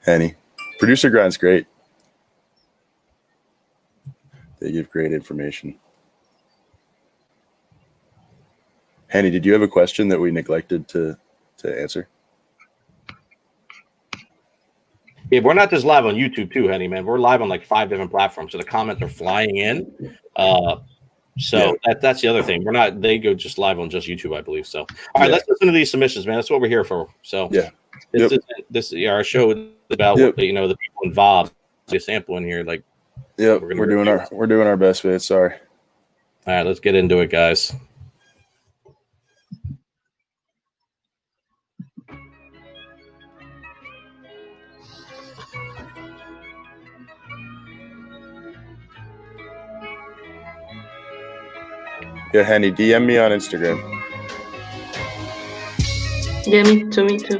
Henny. Producer grind's great. They give great information. Henny, did you have a question that we neglected to answer? Yeah, we're not just live on YouTube too, Henny, man. We're live on like 5 different platforms, so the comments are flying in. That's the other thing. We're not. They go just live on just YouTube, I believe. So, all right, let's listen to these submissions, man. That's what we're here for. So, our show is about the people involved. A sample in here, like. Yep, we're doing our best with it. Sorry. All right, let's get into it, guys. Yeah, Henny, DM me on Instagram. Yeah, me too.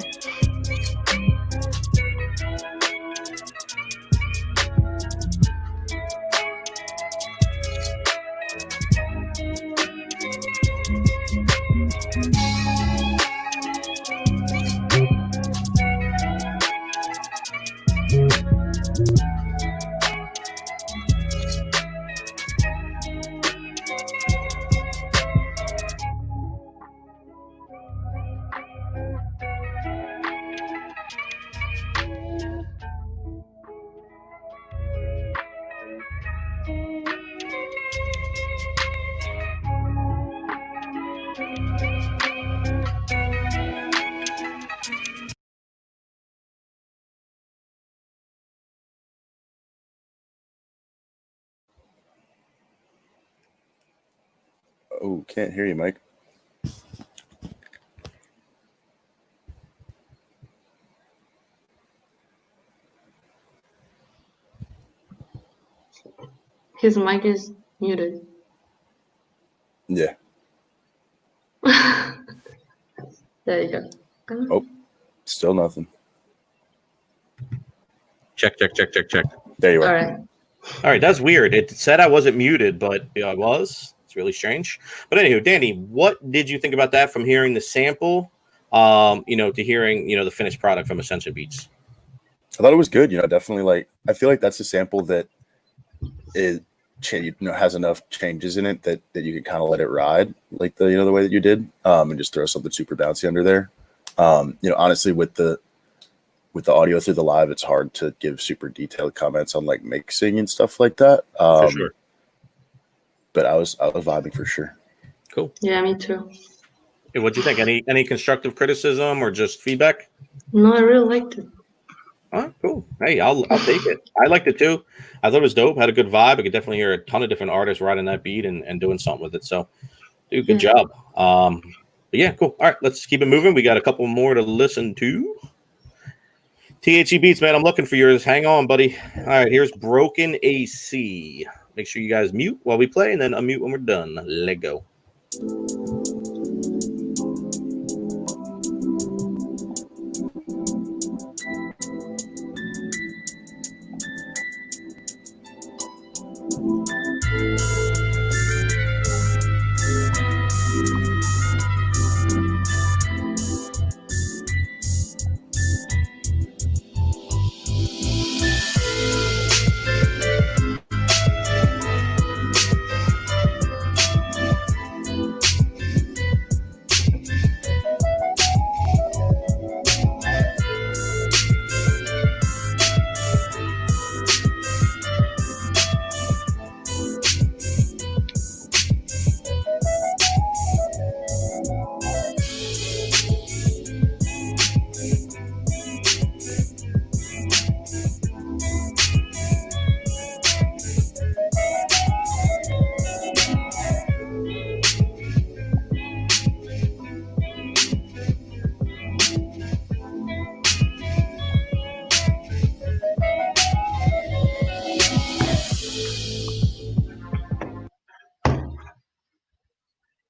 Oh, can't hear you, Mike. His mic is muted. Yeah. There you go. Oh, still nothing. Check. There you are. All right, that's weird. It said I wasn't muted, but I was. It's really strange. But anywho, Danny, what did you think about that from hearing the sample, to hearing, the finished product from Ascension Beats? I thought it was good. Definitely I feel like that's a sample that has enough changes in it that you can kind of let it ride, like the way that you did, and just throw something super bouncy under there. Honestly, with the audio through the live, it's hard to give super detailed comments on like mixing and stuff like that. For sure. But I was vibing for sure. Cool. Yeah, me too. Hey, what'd you think? Any constructive criticism or just feedback? No, I really liked it. Oh, cool. Hey, I'll take it. I liked it too. I thought it was dope. Had a good vibe. I could definitely hear a ton of different artists riding that beat and doing something with it. So, dude, good job. But yeah, cool. All right, let's keep it moving. We got a couple more to listen to. THE Beats, man. I'm looking for yours. Hang on, buddy. All right, here's Broken AC. Make sure you guys mute while we play and then unmute when we're done. Let go.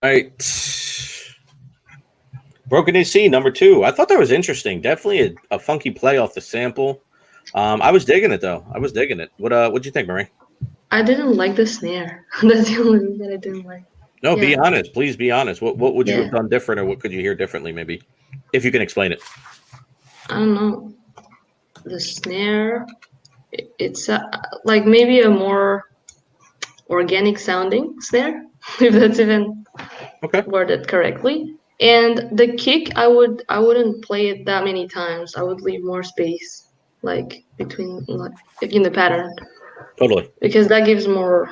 All right. Broken AC, number 2. I thought that was interesting. Definitely a funky play off the sample. I was digging it, though. I was digging it. What'd you think, Marie? I didn't like the snare. That's the only thing that I didn't like. No, be honest. Please be honest. What would you have done different, or what could you hear differently, maybe? If you can explain it. I don't know. the snare, it's like maybe a more organic sounding snare, if that's even worded correctly. And the kick, I wouldn't play it that many times. I would leave more space, like between, like in the pattern. Totally. Because that gives more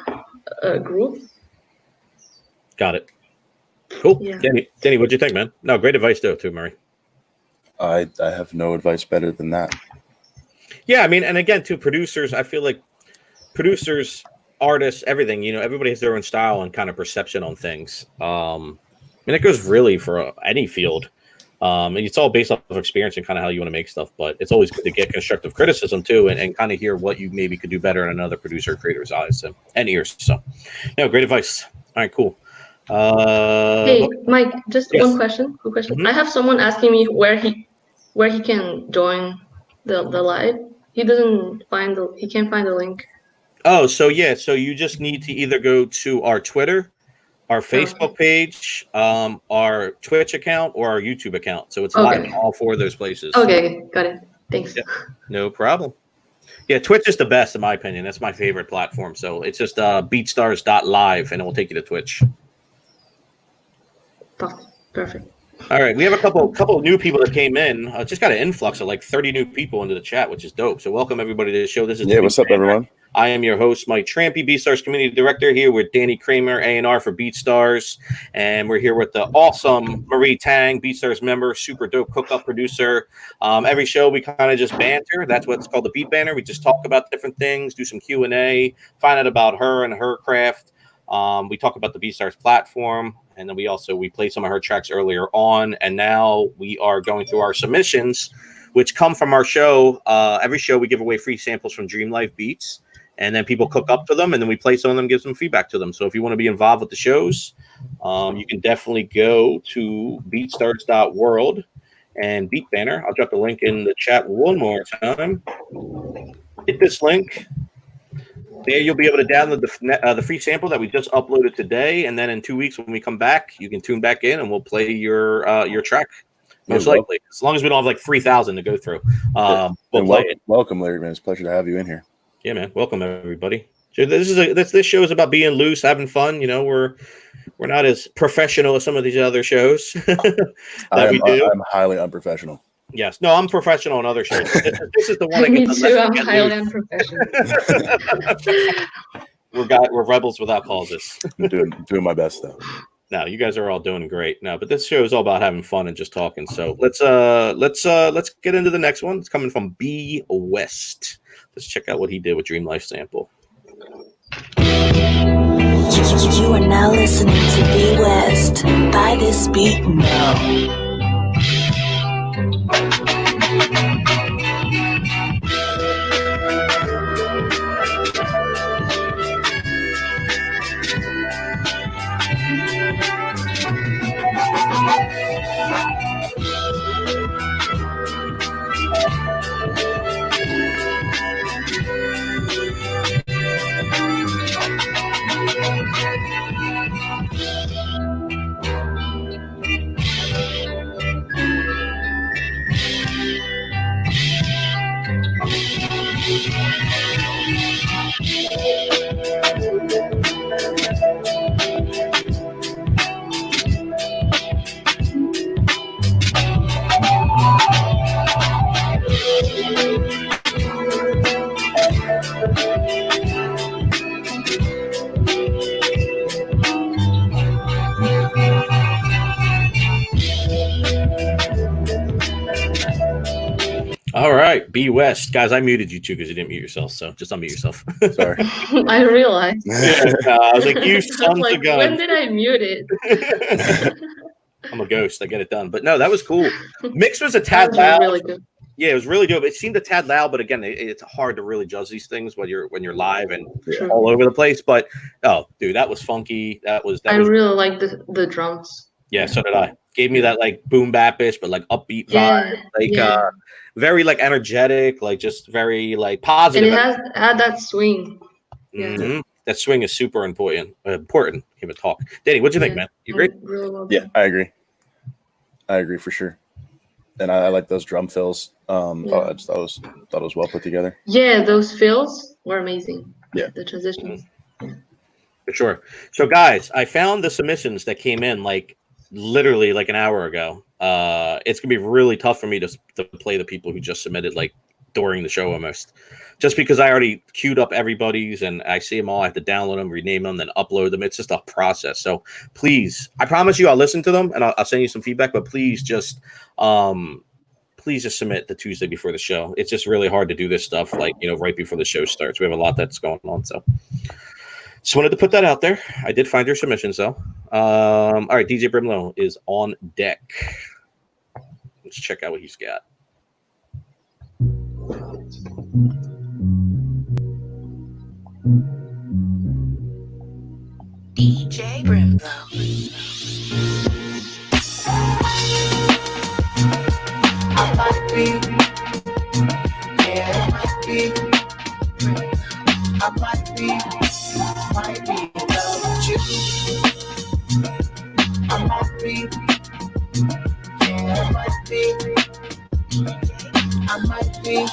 groove. Got it. Cool. Yeah. Danny, what'd you think, man? No, great advice though, too, Murray. I have no advice better than that. Yeah, I mean, and again, too, producers, I feel like producers, artists, everything, everybody has their own style and kind of perception on things. And it goes really for any field. And it's all based off of experience and kind of how you want to make stuff. But it's always good to get constructive criticism, too, and kind of hear what you maybe could do better in another producer or creator's eyes and ears. So, great advice. All right, cool. Hey, Mike, just yes. one question. Quick question. Mm-hmm. I have someone asking me where he can join the live. He can't find the link. Oh, so you just need to either go to our Twitter, our Facebook page, our Twitch account, or our YouTube account. So it's live in all four of those places. Okay, got it. Thanks. Yeah, no problem. Yeah, Twitch is the best in my opinion. That's my favorite platform. So it's just beatstars.live and it will take you to Twitch. Perfect. All right, we have a couple of new people that came in. Just got an influx of like 30 new people into the chat, which is dope. So welcome everybody to the show. This is what's up, everyone? I am your host, Mike Trampe, BeatStars Community Director, here with Danny Cramer, A&R for BeatStars, and we're here with the awesome Marie Tang, BeatStars member, super dope cook-up producer. Every show we kind of just banter. That's what's called the Beat Banter. We just talk about different things, do some Q&A, find out about her and her craft. We talk about the BeatStars platform, and then we played some of her tracks earlier on, and now we are going through our submissions, which come from our show. Every show we give away free samples from Dream Life Beats, and then people cook up to them, and then we play some of them, give some feedback to them. So if you want to be involved with the shows, you can definitely go to beatstars.world and Beat Banner. I'll drop the link in the chat one more time. Hit this link. There you'll be able to download the free sample that we just uploaded today, and then in 2 weeks when we come back, you can tune back in and we'll play your track. Most likely, as long as we don't have like 3,000 to go through. We'll play it. Welcome, Larry, man. It's a pleasure to have you in here. Yeah, man. Welcome everybody. So this show is about being loose, having fun. We're not as professional as some of these other shows we do. I'm highly unprofessional. Yes. No, I'm professional on other shows. This is the one. Me too. I'm highly unprofessional. We're rebels without causes. I'm doing my best though. No, you guys are all doing great. No, but this show is all about having fun and just talking. So let's get into the next one. It's coming from B West. Let's check out what he did with Dream Life Sample. You are now listening to B West. Buy this beat now. All right, B West. Guys, I muted you too because you didn't mute yourself, so just unmute yourself. Sorry. I realized. I was like, you sons of guns. When did I mute it? I'm a ghost. I get it done. But no, that was cool. Mix was a tad loud. Really good. Yeah, it was really dope. It seemed a tad loud, but again, it's hard to really judge these things when you're live and all over the place. But oh, dude, that was funky. I really like the drums. Yeah, so did I. Gave me that like boom bap-ish, but like upbeat vibe. Very like energetic, like just very like positive. And it had that swing. Mm-hmm. That swing is super important. Important. Give it a talk. Danny, what'd you think, man? You agree? Yeah, I agree. I agree for sure. and I like those drum fills. Yeah. I just thought it was well put together. Yeah, those fills were amazing. Yeah. The transitions. For sure. So, guys, I found the submissions that came in like literally like an hour ago. It's gonna be really tough for me to play the people who just submitted like during the show almost, just because I already queued up everybody's and I see them all. I have to download them, rename them, then upload them. It's just a process. So please, I promise you, I'll listen to them and I'll send you some feedback. But please just submit the Tuesday before the show. It's just really hard to do this stuff like right before the show starts. We have a lot that's going on, so. Just wanted to put that out there. I did find your submissions, though. All right, DJ Brimlow is on deck. Let's check out what he's got. DJ Brimlow. I might be, yeah, I might be, I might be in love with you. I might be, yeah, I might be, I might be in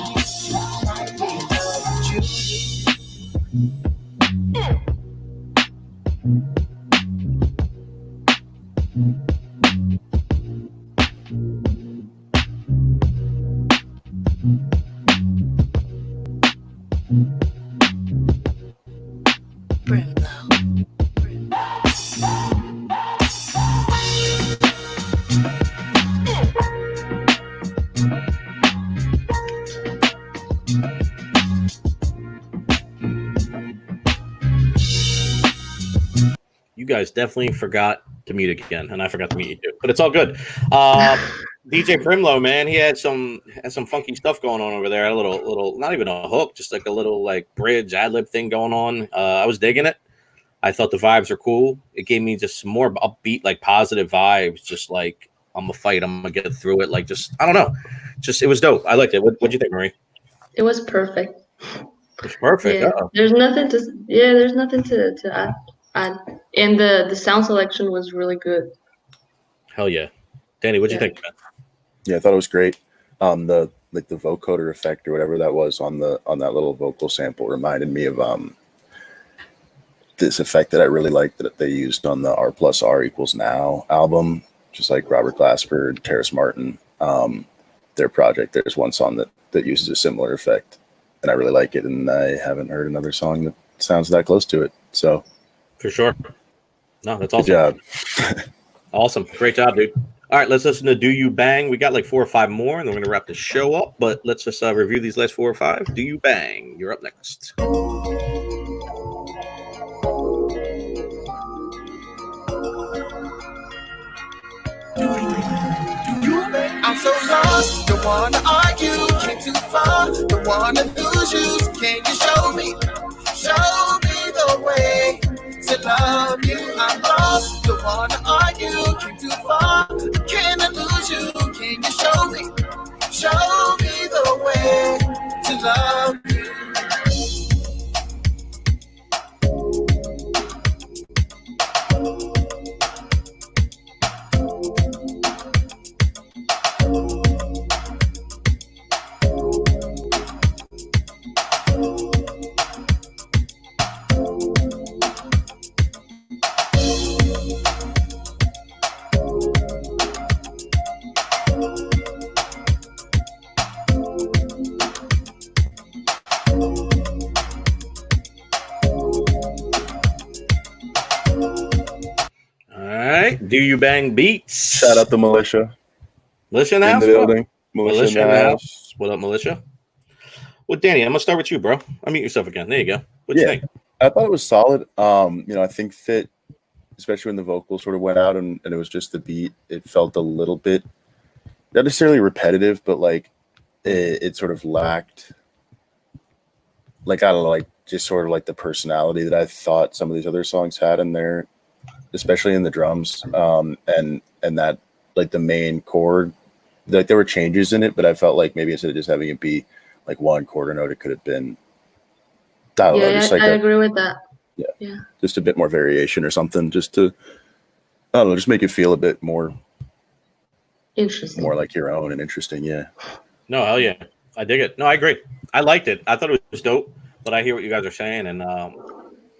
love with you. You guys definitely forgot to mute again, and I forgot to mute you too. But it's all good. DJ Brimlow, man, he had some funky stuff going on over there. A little, not even a hook, just like a little like bridge ad lib thing going on. I was digging it. I thought the vibes were cool. It gave me just some more upbeat, like positive vibes. Just like I'm gonna fight, I'm gonna get through it. Like just I don't know, just it was dope. I liked it. What'd you think, Marie? It was perfect. It's perfect. Yeah. There's nothing to add. And the sound selection was really good. Hell yeah. Danny, what'd you think, man? Yeah, I thought it was great. The vocoder effect or whatever that was on that little vocal sample reminded me of this effect that I really liked that they used on the R plus R equals now album, just like Robert Glasper and Terrace Martin. Their project, there's one song that uses a similar effect, and I really like it, and I haven't heard another song that sounds that close to it. So for sure. No, that's awesome. Good job. Awesome. Great job, dude. All right, let's listen to Do You Bang. We got like 4 or 5 more, and then we're going to wrap the show up. But let's just review these last 4 or 5. Do You Bang. You're up next. I'm so lost, don't wanna argue, came too far, don't wanna lose you, so can you show me the way to love you? I'm lost, don't wanna argue, came too far, can I lose you, can you show me the way to love you? Do You Bang Beats. Shout out to Militia. Militia in the house? building. Militia in the house. What up, Militia? Well, Danny, I'm going to start with you, bro. Unmute yourself again. There you go. What do you think? I thought it was solid. I think that, especially when the vocals sort of went out and it was just the beat, it felt a little bit, not necessarily repetitive, but like it sort of lacked, like, I don't know, like just sort of like the personality that I thought some of these other songs had in there, especially in the drums, and that like the main chord, like there were changes in it, but I felt like maybe instead of just having it be like one quarter note, it could have been, I agree with that. Yeah, just a bit more variation or something, just to, I don't know, just make it feel a bit more Interesting. more like your own and interesting. Yeah. No, hell yeah. I dig it. No, I agree. I liked it. I thought it was dope, but I hear what you guys are saying. And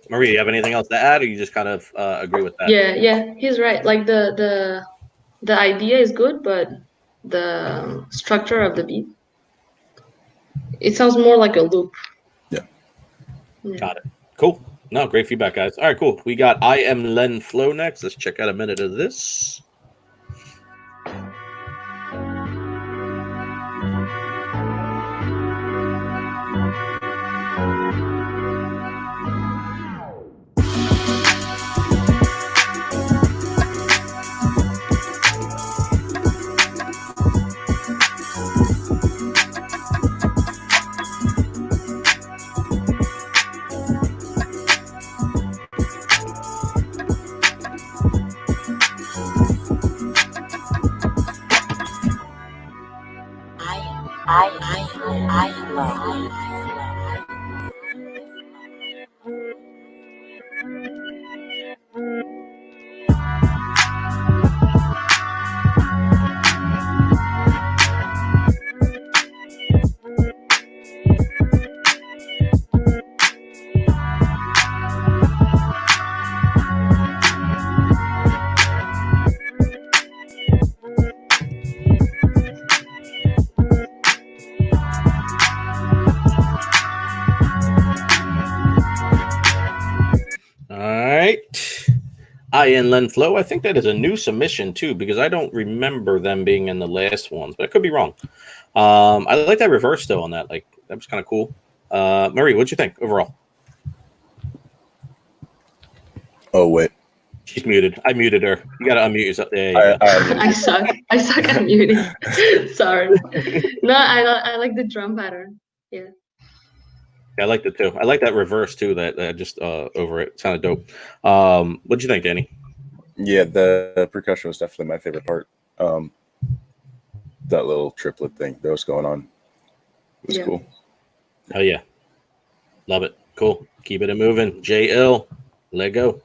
Marie, you have anything else to add, or you just kind of agree with that? Yeah, he's right. Like the idea is good, but the structure of the beat, it sounds more like a loop. Yeah. Got it. Cool. No, great feedback, guys. All right, cool. We got I Am Len Flow next. Let's check out a minute of this. I Am Len Flow. I think that is a new submission too, because I don't remember them being in the last ones, but I could be wrong. I like that reverse though on that. Like that was kind of cool. Marie, what'd you think overall? Oh wait, she's muted. I muted her. You gotta unmute yourself. There you go. I suck at muting. Sorry. No, I like the drum pattern. Yeah. I liked it too. I like that reverse too. That just over it sounded dope. What'd you think, Danny? Yeah, the percussion was definitely my favorite part. That little triplet thing that was going on was cool. Oh yeah, love it. Cool. Keep it moving. JL, let go.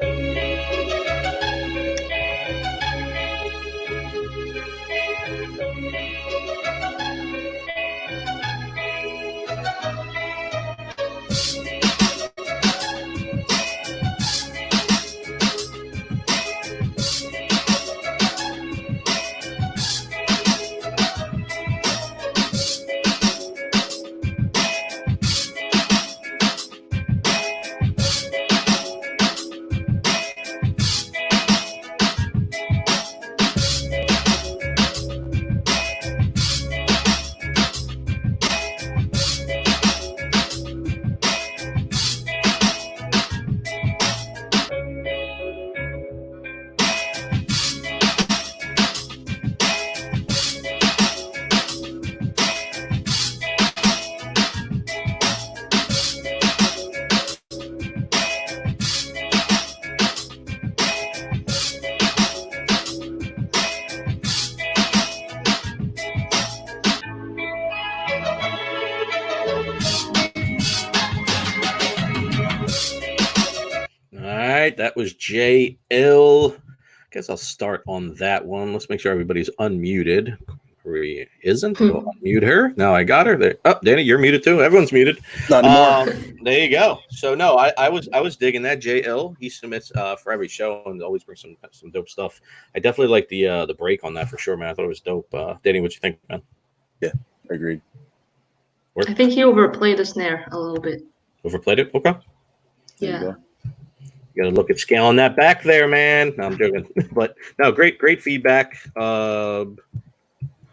That was JL. Guess I'll start on that one. Let's make sure everybody's unmuted. Marie isn't. We'll unmute her. No, I got her there. Oh, Danny, you're muted too. Everyone's muted. Not anymore. There you go. So no, I was digging that. JL. He submits for every show and always brings some dope stuff. I definitely like the break on that for sure, man. I thought it was dope. Danny, what you think, man? Yeah, agreed. I think he overplayed the snare a little bit. Overplayed it? Okay. Yeah. You gotta look at scaling that back there, man. No, I'm joking. But no, great feedback. Yeah,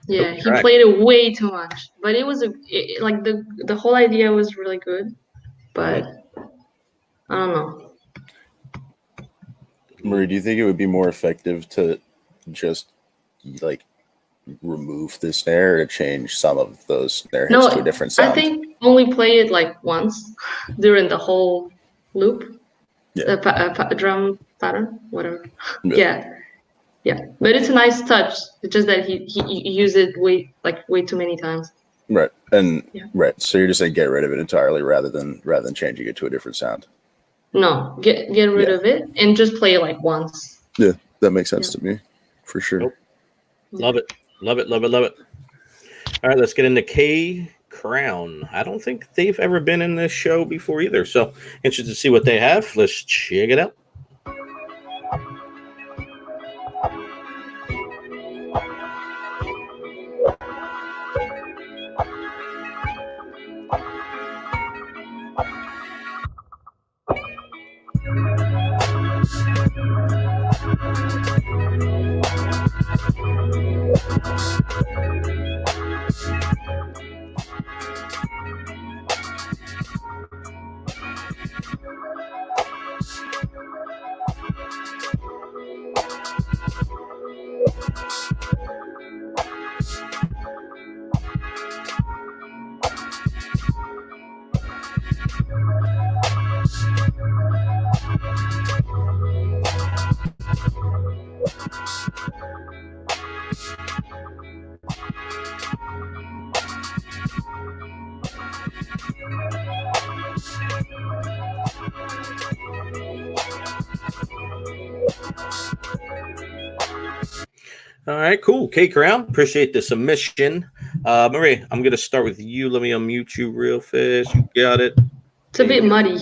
he played it way too much. But it was like the whole idea was really good. But I don't know. Marie, do you think it would be more effective to just like remove the snare or change some of those snare hits to a different sound? I think only play it like once during the whole loop. Yeah. Drum pattern, whatever. Yeah. But it's a nice touch. It's just that he used it way too many times. Right. And right. So you're just saying get rid of it entirely rather than changing it to a different sound. No, get rid of it and just play it like once. Yeah, that makes sense to me, for sure. Nope. Love it. Love it, love it, love it. All right, let's get into K Crown. I don't think they've ever been in this show before either, so interested to see what they have. Let's check it out. All right, cool. K Crown, appreciate the submission. Marie, I'm going to start with you. Let me unmute you real fast. You got it. It's a bit muddy,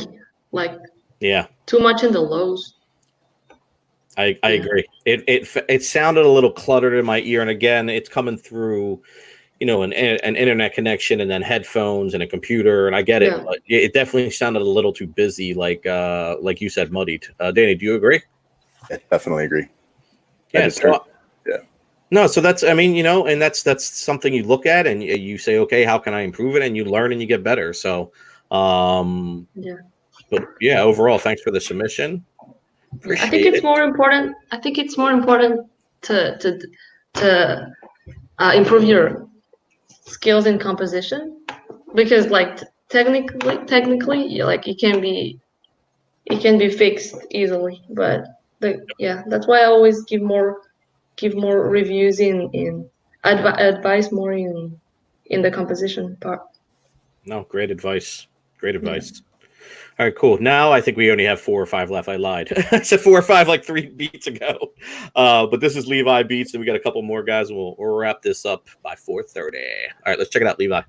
like Yeah, too much in the lows. I agree. It sounded a little cluttered in my ear, and again, it's coming through, an internet connection and then headphones and a computer, and I get it. Yeah. But it definitely sounded a little too busy, like you said, muddied. Danny, do you agree? I definitely agree. Yeah. Yeah. No, so that's, and that's something you look at and you say, okay, how can I improve it? And you learn and you get better. So, Yeah. but yeah, overall, thanks for the submission. I think it's more important. I think it's more important to improve your skills in composition, because like technically, like it can be fixed easily. But that's why I always give more reviews in advice more in the composition part. No, great advice. Great advice. All right, cool. Now I think we only have 4 or 5 left. I lied. I said 4 or 5 like 3 beats ago. But this is Levi Beats, and we got a couple more guys, and we'll wrap this up by 4:30. All right, let's check it out, Levi.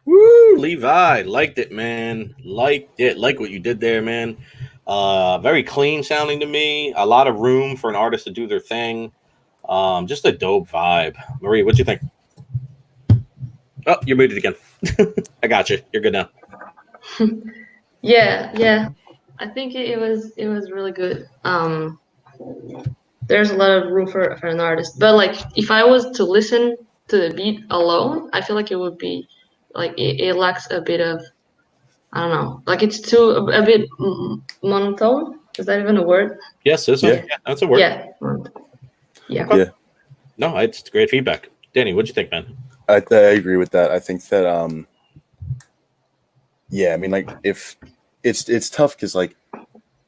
Woo, Levi, liked it, man. Liked it. Like what you did there, man. Very clean sounding to me. A lot of room for an artist to do their thing. Just a dope vibe. Marie, what'd you think? Oh, you're muted again. I got you. You're good now. Yeah. I think it was really good. There's a lot of room for an artist, but like if I was to listen to the beat alone, I feel like it would be like it lacks a bit of, I don't know, like it's a bit monotone. Is that even a word? Yes, that's a word. Yeah. Yeah. Yeah. No, it's great feedback. Danny, what'd you think, man? I agree with that. I think that I mean, like, if it's tough because like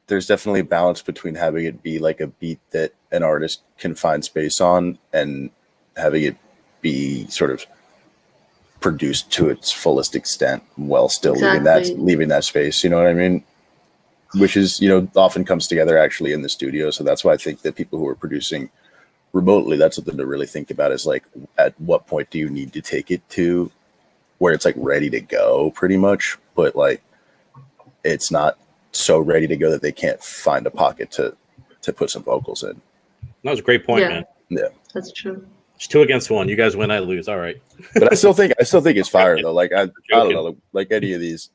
there's definitely a balance between having it be like a beat that an artist can find space on and having it be sort of produced to its fullest extent while still Exactly. leaving that space. You know what I mean? Which is, often comes together actually in the studio. So that's why I think that people who are producing remotely, that's something to really think about, is like, at what point do you need to take it to where it's like ready to go pretty much, but like it's not so ready to go that they can't find a pocket to put some vocals in. That was a great point, Yeah. man. Yeah. That's true. It's 2 against 1. You guys win, I lose. All right. But I still think it's fire though. Like I don't know, like any of these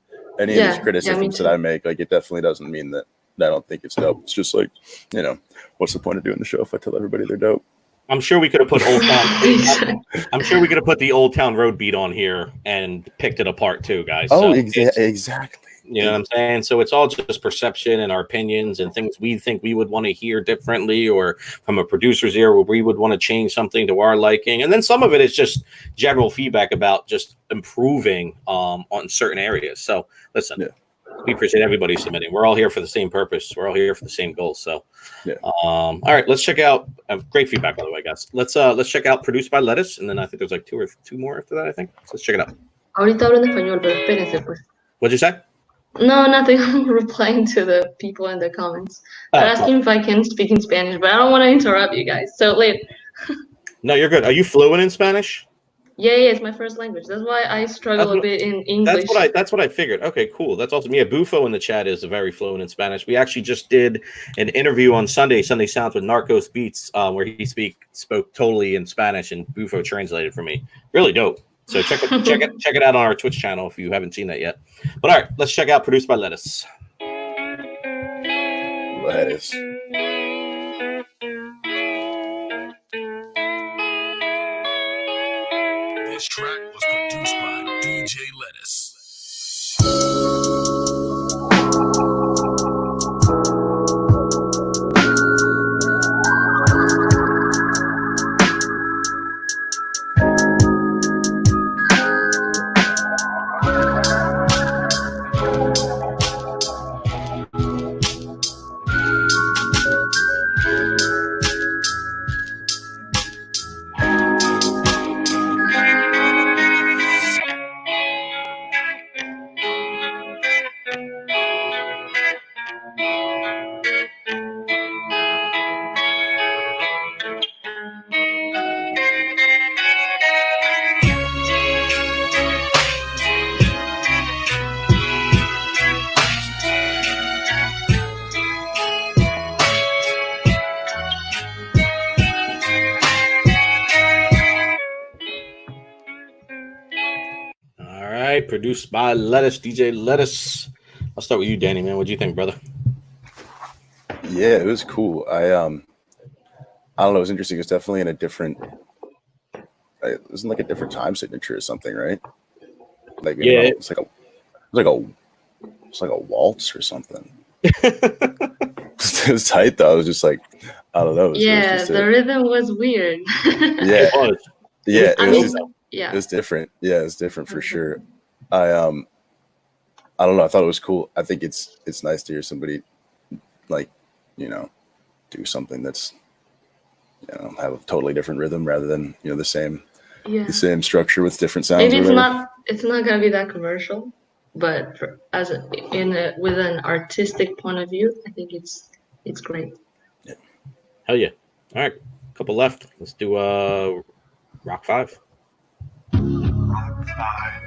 criticisms that I make, like it definitely doesn't mean that I don't think it's dope. It's just like, what's the point of doing the show if I tell everybody they're dope? I'm sure we could have put Old Town. I'm sure we could have put the Old Town Road beat on here and picked it apart too, guys. Oh, So exactly. you know what I'm saying? So it's all just perception and our opinions and things we think we would want to hear differently, or from a producer's ear where we would want to change something to our liking. And then some of it is just general feedback about just improving on certain areas. So listen, we appreciate everybody submitting. We're all here for the same purpose. We're all here for the same goals. So, all right, let's check out. Great feedback, by the way, guys. Let's check out Produced by Lettuce, and then I think there's like two more after that. I think. So let's check it out. Ahorita hablo en español, pero espérense, pues. What'd you say? No, nothing. I'm replying to the people in the comments. They're asking if I can speak in Spanish, but I don't want to interrupt you guys. So later. No, you're good. Are you fluent in Spanish? Yeah, it's my first language. That's why I struggle a bit in English. That's what I figured. Okay, cool. That's awesome. Yeah, Bufo in the chat is very fluent in Spanish. We actually just did an interview on Sunday Sounds with Narcos Beats, where he spoke totally in Spanish, and Bufo translated for me. Really dope. So check it out on our Twitch channel if you haven't seen that yet. But all right, let's check out Produced by Lettuce. Lettuce. This track was produced by DJ Lettuce. Produced by Lettuce, DJ Lettuce. I'll start with you, Danny, man. What do you think, brother? Yeah, it was cool. I don't know. It was interesting. It's definitely in a different. It wasn't like a different time signature or something, right? Like it's like a waltz or something. It was tight though. I was just like, I don't know. The rhythm was weird. Yeah, it was different. Yeah, it's different for sure. I don't know. I thought it was cool. I think it's nice to hear somebody like, do something that's, have a totally different rhythm rather than, the same structure with different sounds. Maybe it's not gonna be that commercial, but with an artistic point of view, I think it's great. Yeah. Hell yeah! All right, couple left. Let's do Rock 5. Rock 5.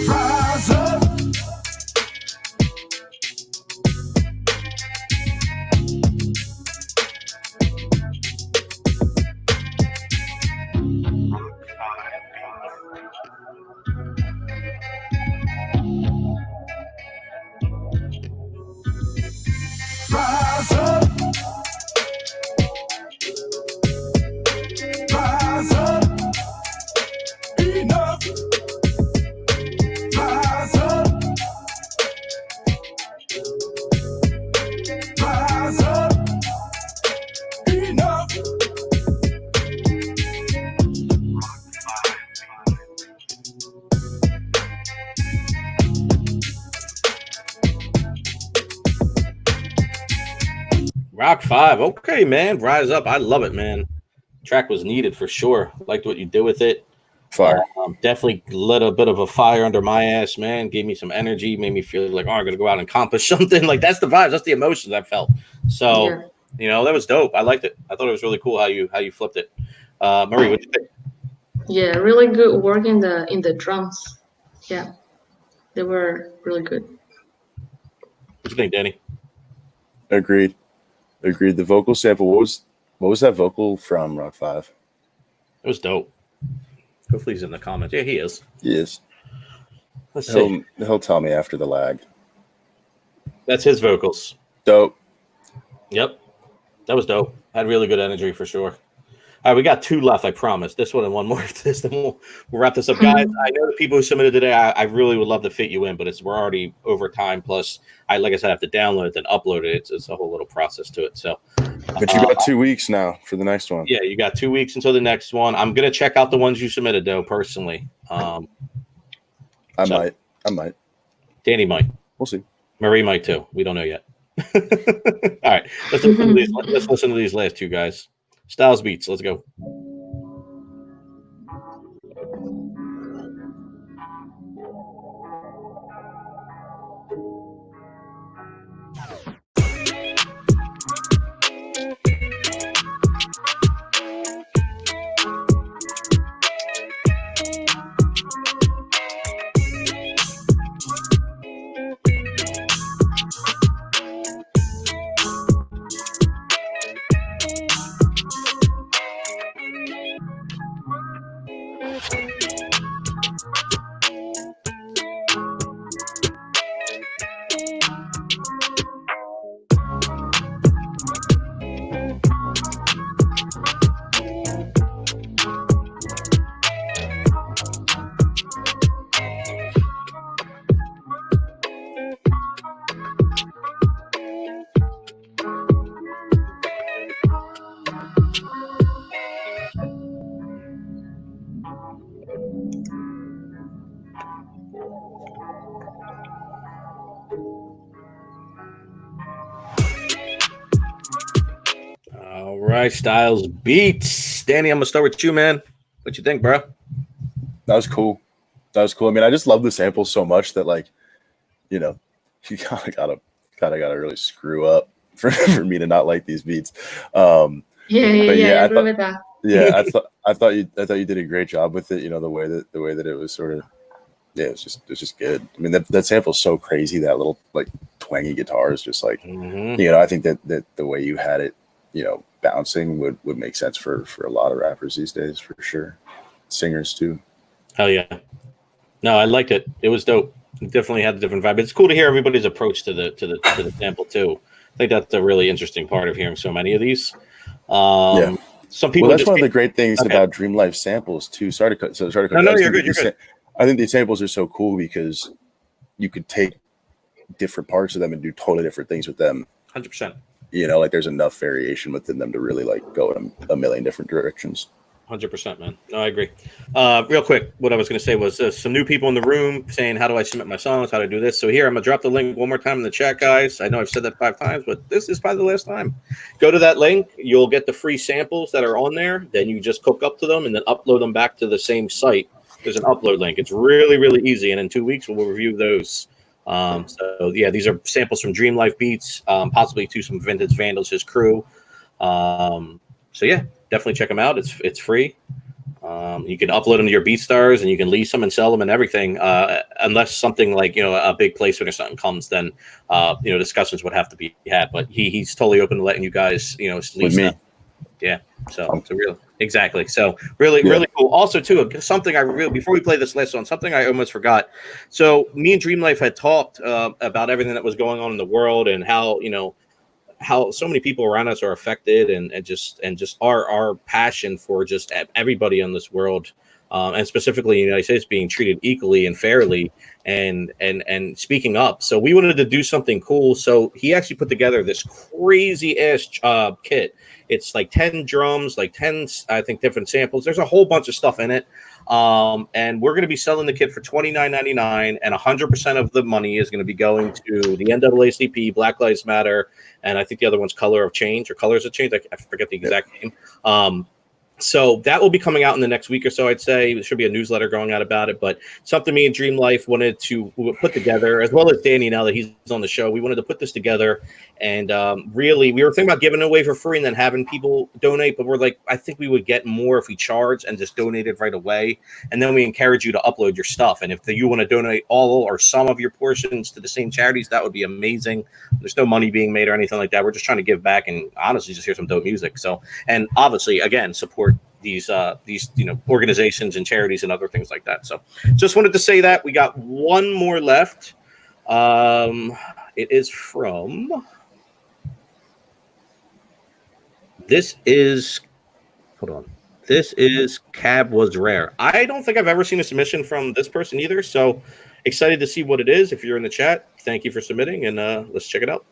Rise up. Rock 5. Okay, man. Rise up. I love it, man. Track was needed for sure. Liked what you did with it. Fire. Definitely lit a bit of a fire under my ass, man. Gave me some energy. Made me feel like, oh, I'm going to go out and accomplish something. Like, that's the vibes. That's the emotions I felt. So, that was dope. I liked it. I thought it was really cool how you flipped it. Marie, what do you think? Yeah, really good work in the drums. Yeah, they were really good. What do you think, Danny? Agreed. The vocal sample. What was that vocal from Rock 5? It was dope. Hopefully he's in the comments. Yeah, he is. He is. Let's see. He'll tell me after the lag. That's his vocals. Dope. Yep. That was dope. Had really good energy for sure. All right, we got 2 left, I promise. This one and one more after this, then we'll wrap this up. Guys, I know the people who submitted today, I really would love to fit you in, but we're already over time. Plus, like I said, I have to download it, then upload it. It's a whole little process to it. So, but you got 2 weeks now for the next one. Yeah, you got 2 weeks until the next one. I'm going to check out the ones you submitted, though, personally. I might. Danny might. We'll see. Marie might, too. We don't know yet. All right, let's listen to these last 2 guys. Styles Beats, let's go. All right, Styles Beats. Danny, I'm gonna start with you, man. What you think, bro? That was cool. I mean, I just love the sample so much that, like, you kind of gotta really screw up for me to not like these beats. I agree with that. Yeah, I thought you did a great job with it. The way that it was sort of, it's just good. I mean, that sample's so crazy. That little like twangy guitar is just like, I think that the way you had it, bouncing would make sense for a lot of rappers these days, for sure. Singers too. Hell yeah. No, I liked it. It was dope. It definitely had a different vibe. It's cool to hear everybody's approach to the sample too. I think that's a really interesting part of hearing so many of these. Some people. Well, that's one of the great things about Dream Life samples too. Sorry to cut. No, you're good. You're good. I think these samples are so cool because you could take different parts of them and do totally different things with them. 100%. Like there's enough variation within them to really like go in a million different directions. 100%, man. No, I agree. Real quick, what I was going to say was some new people in the room saying, how do I submit my songs? How do I do this? So here, I'm going to drop the link one more time in the chat, guys. I know I've said that 5 times, but this is probably the last time. Go to that link. You'll get the free samples that are on there. Then you just hook up to them and then upload them back to the same site. There's an upload link. It's really, really easy. And in 2 weeks, we'll review those. These are samples from Dream Life Beats, possibly to some Vintage Vandals, his crew. Definitely check them out. It's free. You can upload them to your BeatStars and you can lease them and sell them and everything. Unless something like a big placement or something comes, then discussions would have to be had. But he's totally open to letting you guys lease them. Yeah. So it's exactly. So really cool. Also, too, something before we play this last one, something I almost forgot. So me and Dream Life had talked about everything that was going on in the world and how so many people around us are affected and just our passion for just everybody in this world, and specifically in the United States being treated equally and fairly and speaking up. So we wanted to do something cool. So he actually put together this crazy ass kit. It's like 10 drums, like 10, I think, different samples. There's a whole bunch of stuff in it. And we're going to be selling the kit for $29.99, and 100% of the money is going to be going to the NAACP, Black Lives Matter, and I think the other one's Colors of Change. I forget the exact name. So that will be coming out in the next week or so, I'd say. There should be a newsletter going out about it, but something me and Dream Life wanted to put together, as well as Danny, now that he's on the show. We wanted to put this together, and really, we were thinking about giving it away for free and then having people donate, but we're like, I think we would get more if we charged and just donated right away, and then we encourage you to upload your stuff, and if you want to donate all or some of your portions to the same charities, that would be amazing. There's no money being made or anything like that. We're just trying to give back and honestly just hear some dope music. So, and obviously, again, support these organizations and charities and other things like that. So just wanted to say that. We got one more left. It is from this is Cab Was Rare. I don't think I've ever seen a submission from this person either, so excited to see what it is. If you're in the chat, thank you for submitting, and let's check it out.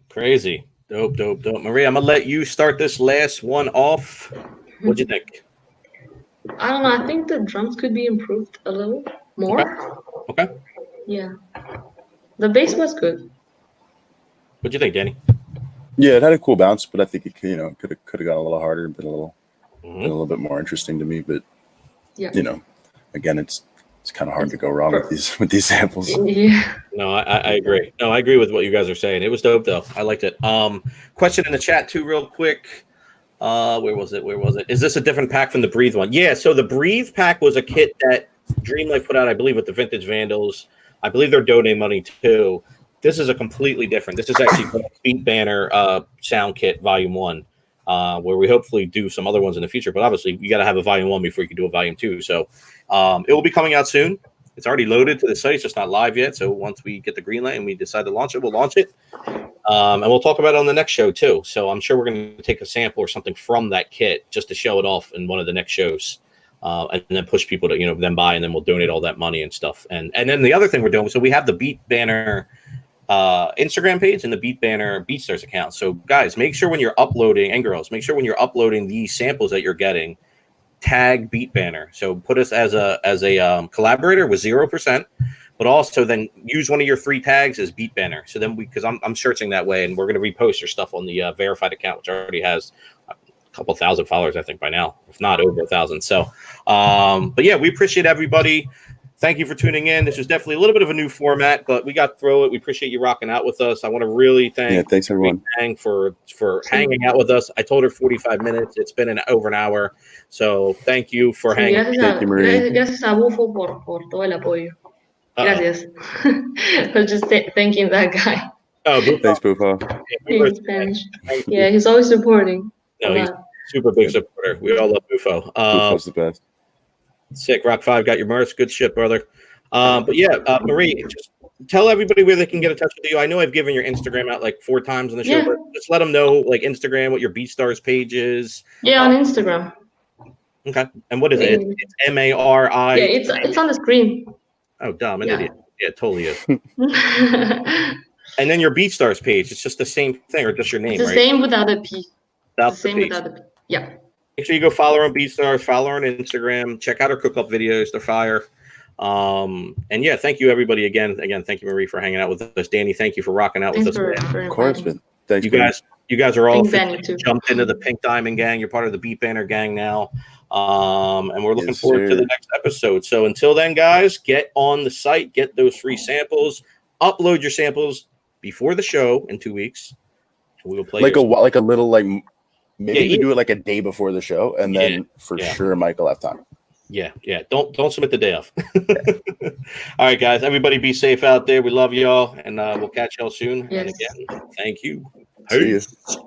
Crazy. Dope. Maria, I'm going to let you start this last one off. What'd you think? I don't know. I think the drums could be improved a little more. Okay. Yeah. The bass was good. What'd you think, Danny? Yeah, it had a cool bounce, but I think it could have gone a little harder, been a little bit more interesting to me. But again, it's kind of hard to go wrong with these samples. Yeah. No, I agree. No, I agree with what you guys are saying. It was dope though. I liked it. Question in the chat too, real quick. Where was it? Is this a different pack from the Breathe one? Yeah. So the Breathe pack was a kit that Dream Life put out, I believe, with the Vintage Vandals. I believe they're donating money too. This is a completely different. This is actually Beat Banner Sound Kit Volume 1, where we hopefully do some other ones in the future. But obviously, you got to have a Volume 1 before you can do a Volume 2. So it will be coming out soon. It's already loaded to the site. It's just not live yet. So once we get the green light and we decide to launch it, we'll launch it. And we'll talk about it on the next show too. So I'm sure we're going to take a sample or something from that kit just to show it off in one of the next shows. And then push people to, then buy, and then we'll donate all that money and stuff. And then the other thing we're doing, so we have the Beat Banner Instagram page and the Beat Banner BeatStars account. So guys, make sure when you're uploading, and girls, make sure when you're uploading these samples that you're getting, tag Beat Banner. So put us as a collaborator with 0%, but also then use one of your 3 tags as Beat Banner. So then because I'm searching that way, and we're going to repost your stuff on the verified account, which already has a couple thousand followers, I think, by now, if not over 1,000. So, but yeah, we appreciate everybody. Thank you for tuning in. This was definitely a little bit of a new format, but we got through it. We appreciate you rocking out with us. I want to really thank thanks everyone Tang for hanging out with us. I told her 45 minutes. It's been over an hour. So thank you for hanging. Thank you, Marie. Gracias a Bufo por todo el apoyo. Gracias. I was just thanking that guy. Oh, thanks, Bufo. He's Spanish. Yeah, he's always supporting. No, he's a super big supporter. We all love Bufo. Bufo's the best. Sick. Rock 5 got your merch. Good shit, brother. But yeah, Marie, just tell everybody where they can get in touch with you. I know I've given your Instagram out like 4 times on the show, but just let them know, like, Instagram, what your BeatStars page is. Yeah, on Instagram. Okay. And what is it? It's MARI. Yeah, it's on the screen. Oh, dumb. An idiot. Yeah, it totally is. And then your BeatStars page, it's just the same thing, or just your name, It's the right? same without a P. Without It's the same the P. without a P. Yeah. Make sure you go follow her on BeatStars, follow her on Instagram, check out her cook-up videos. They're fire. And yeah, thank you everybody again. Again, thank you, Marie, for hanging out with us. Danny, thank you for rocking out Thanks with us. for Of course, inviting. man. Thanks, You guys are all Thanks, Danny, too. jumped into the Pink Diamond gang. You're part of the Beat Banter gang now. And we're looking Yes, forward to sir. the next episode. So until then, guys, get on the site, get those free samples, upload your samples before the show in 2 weeks. And we will play like a little like maybe Yeah, we do it like a day before the show, and then Yeah, for yeah. sure Michael have time. Yeah. Don't submit the day off. All right, guys. Everybody be safe out there. We love y'all, and we'll catch y'all soon. Yes. And again, thank you. See ya. Peace.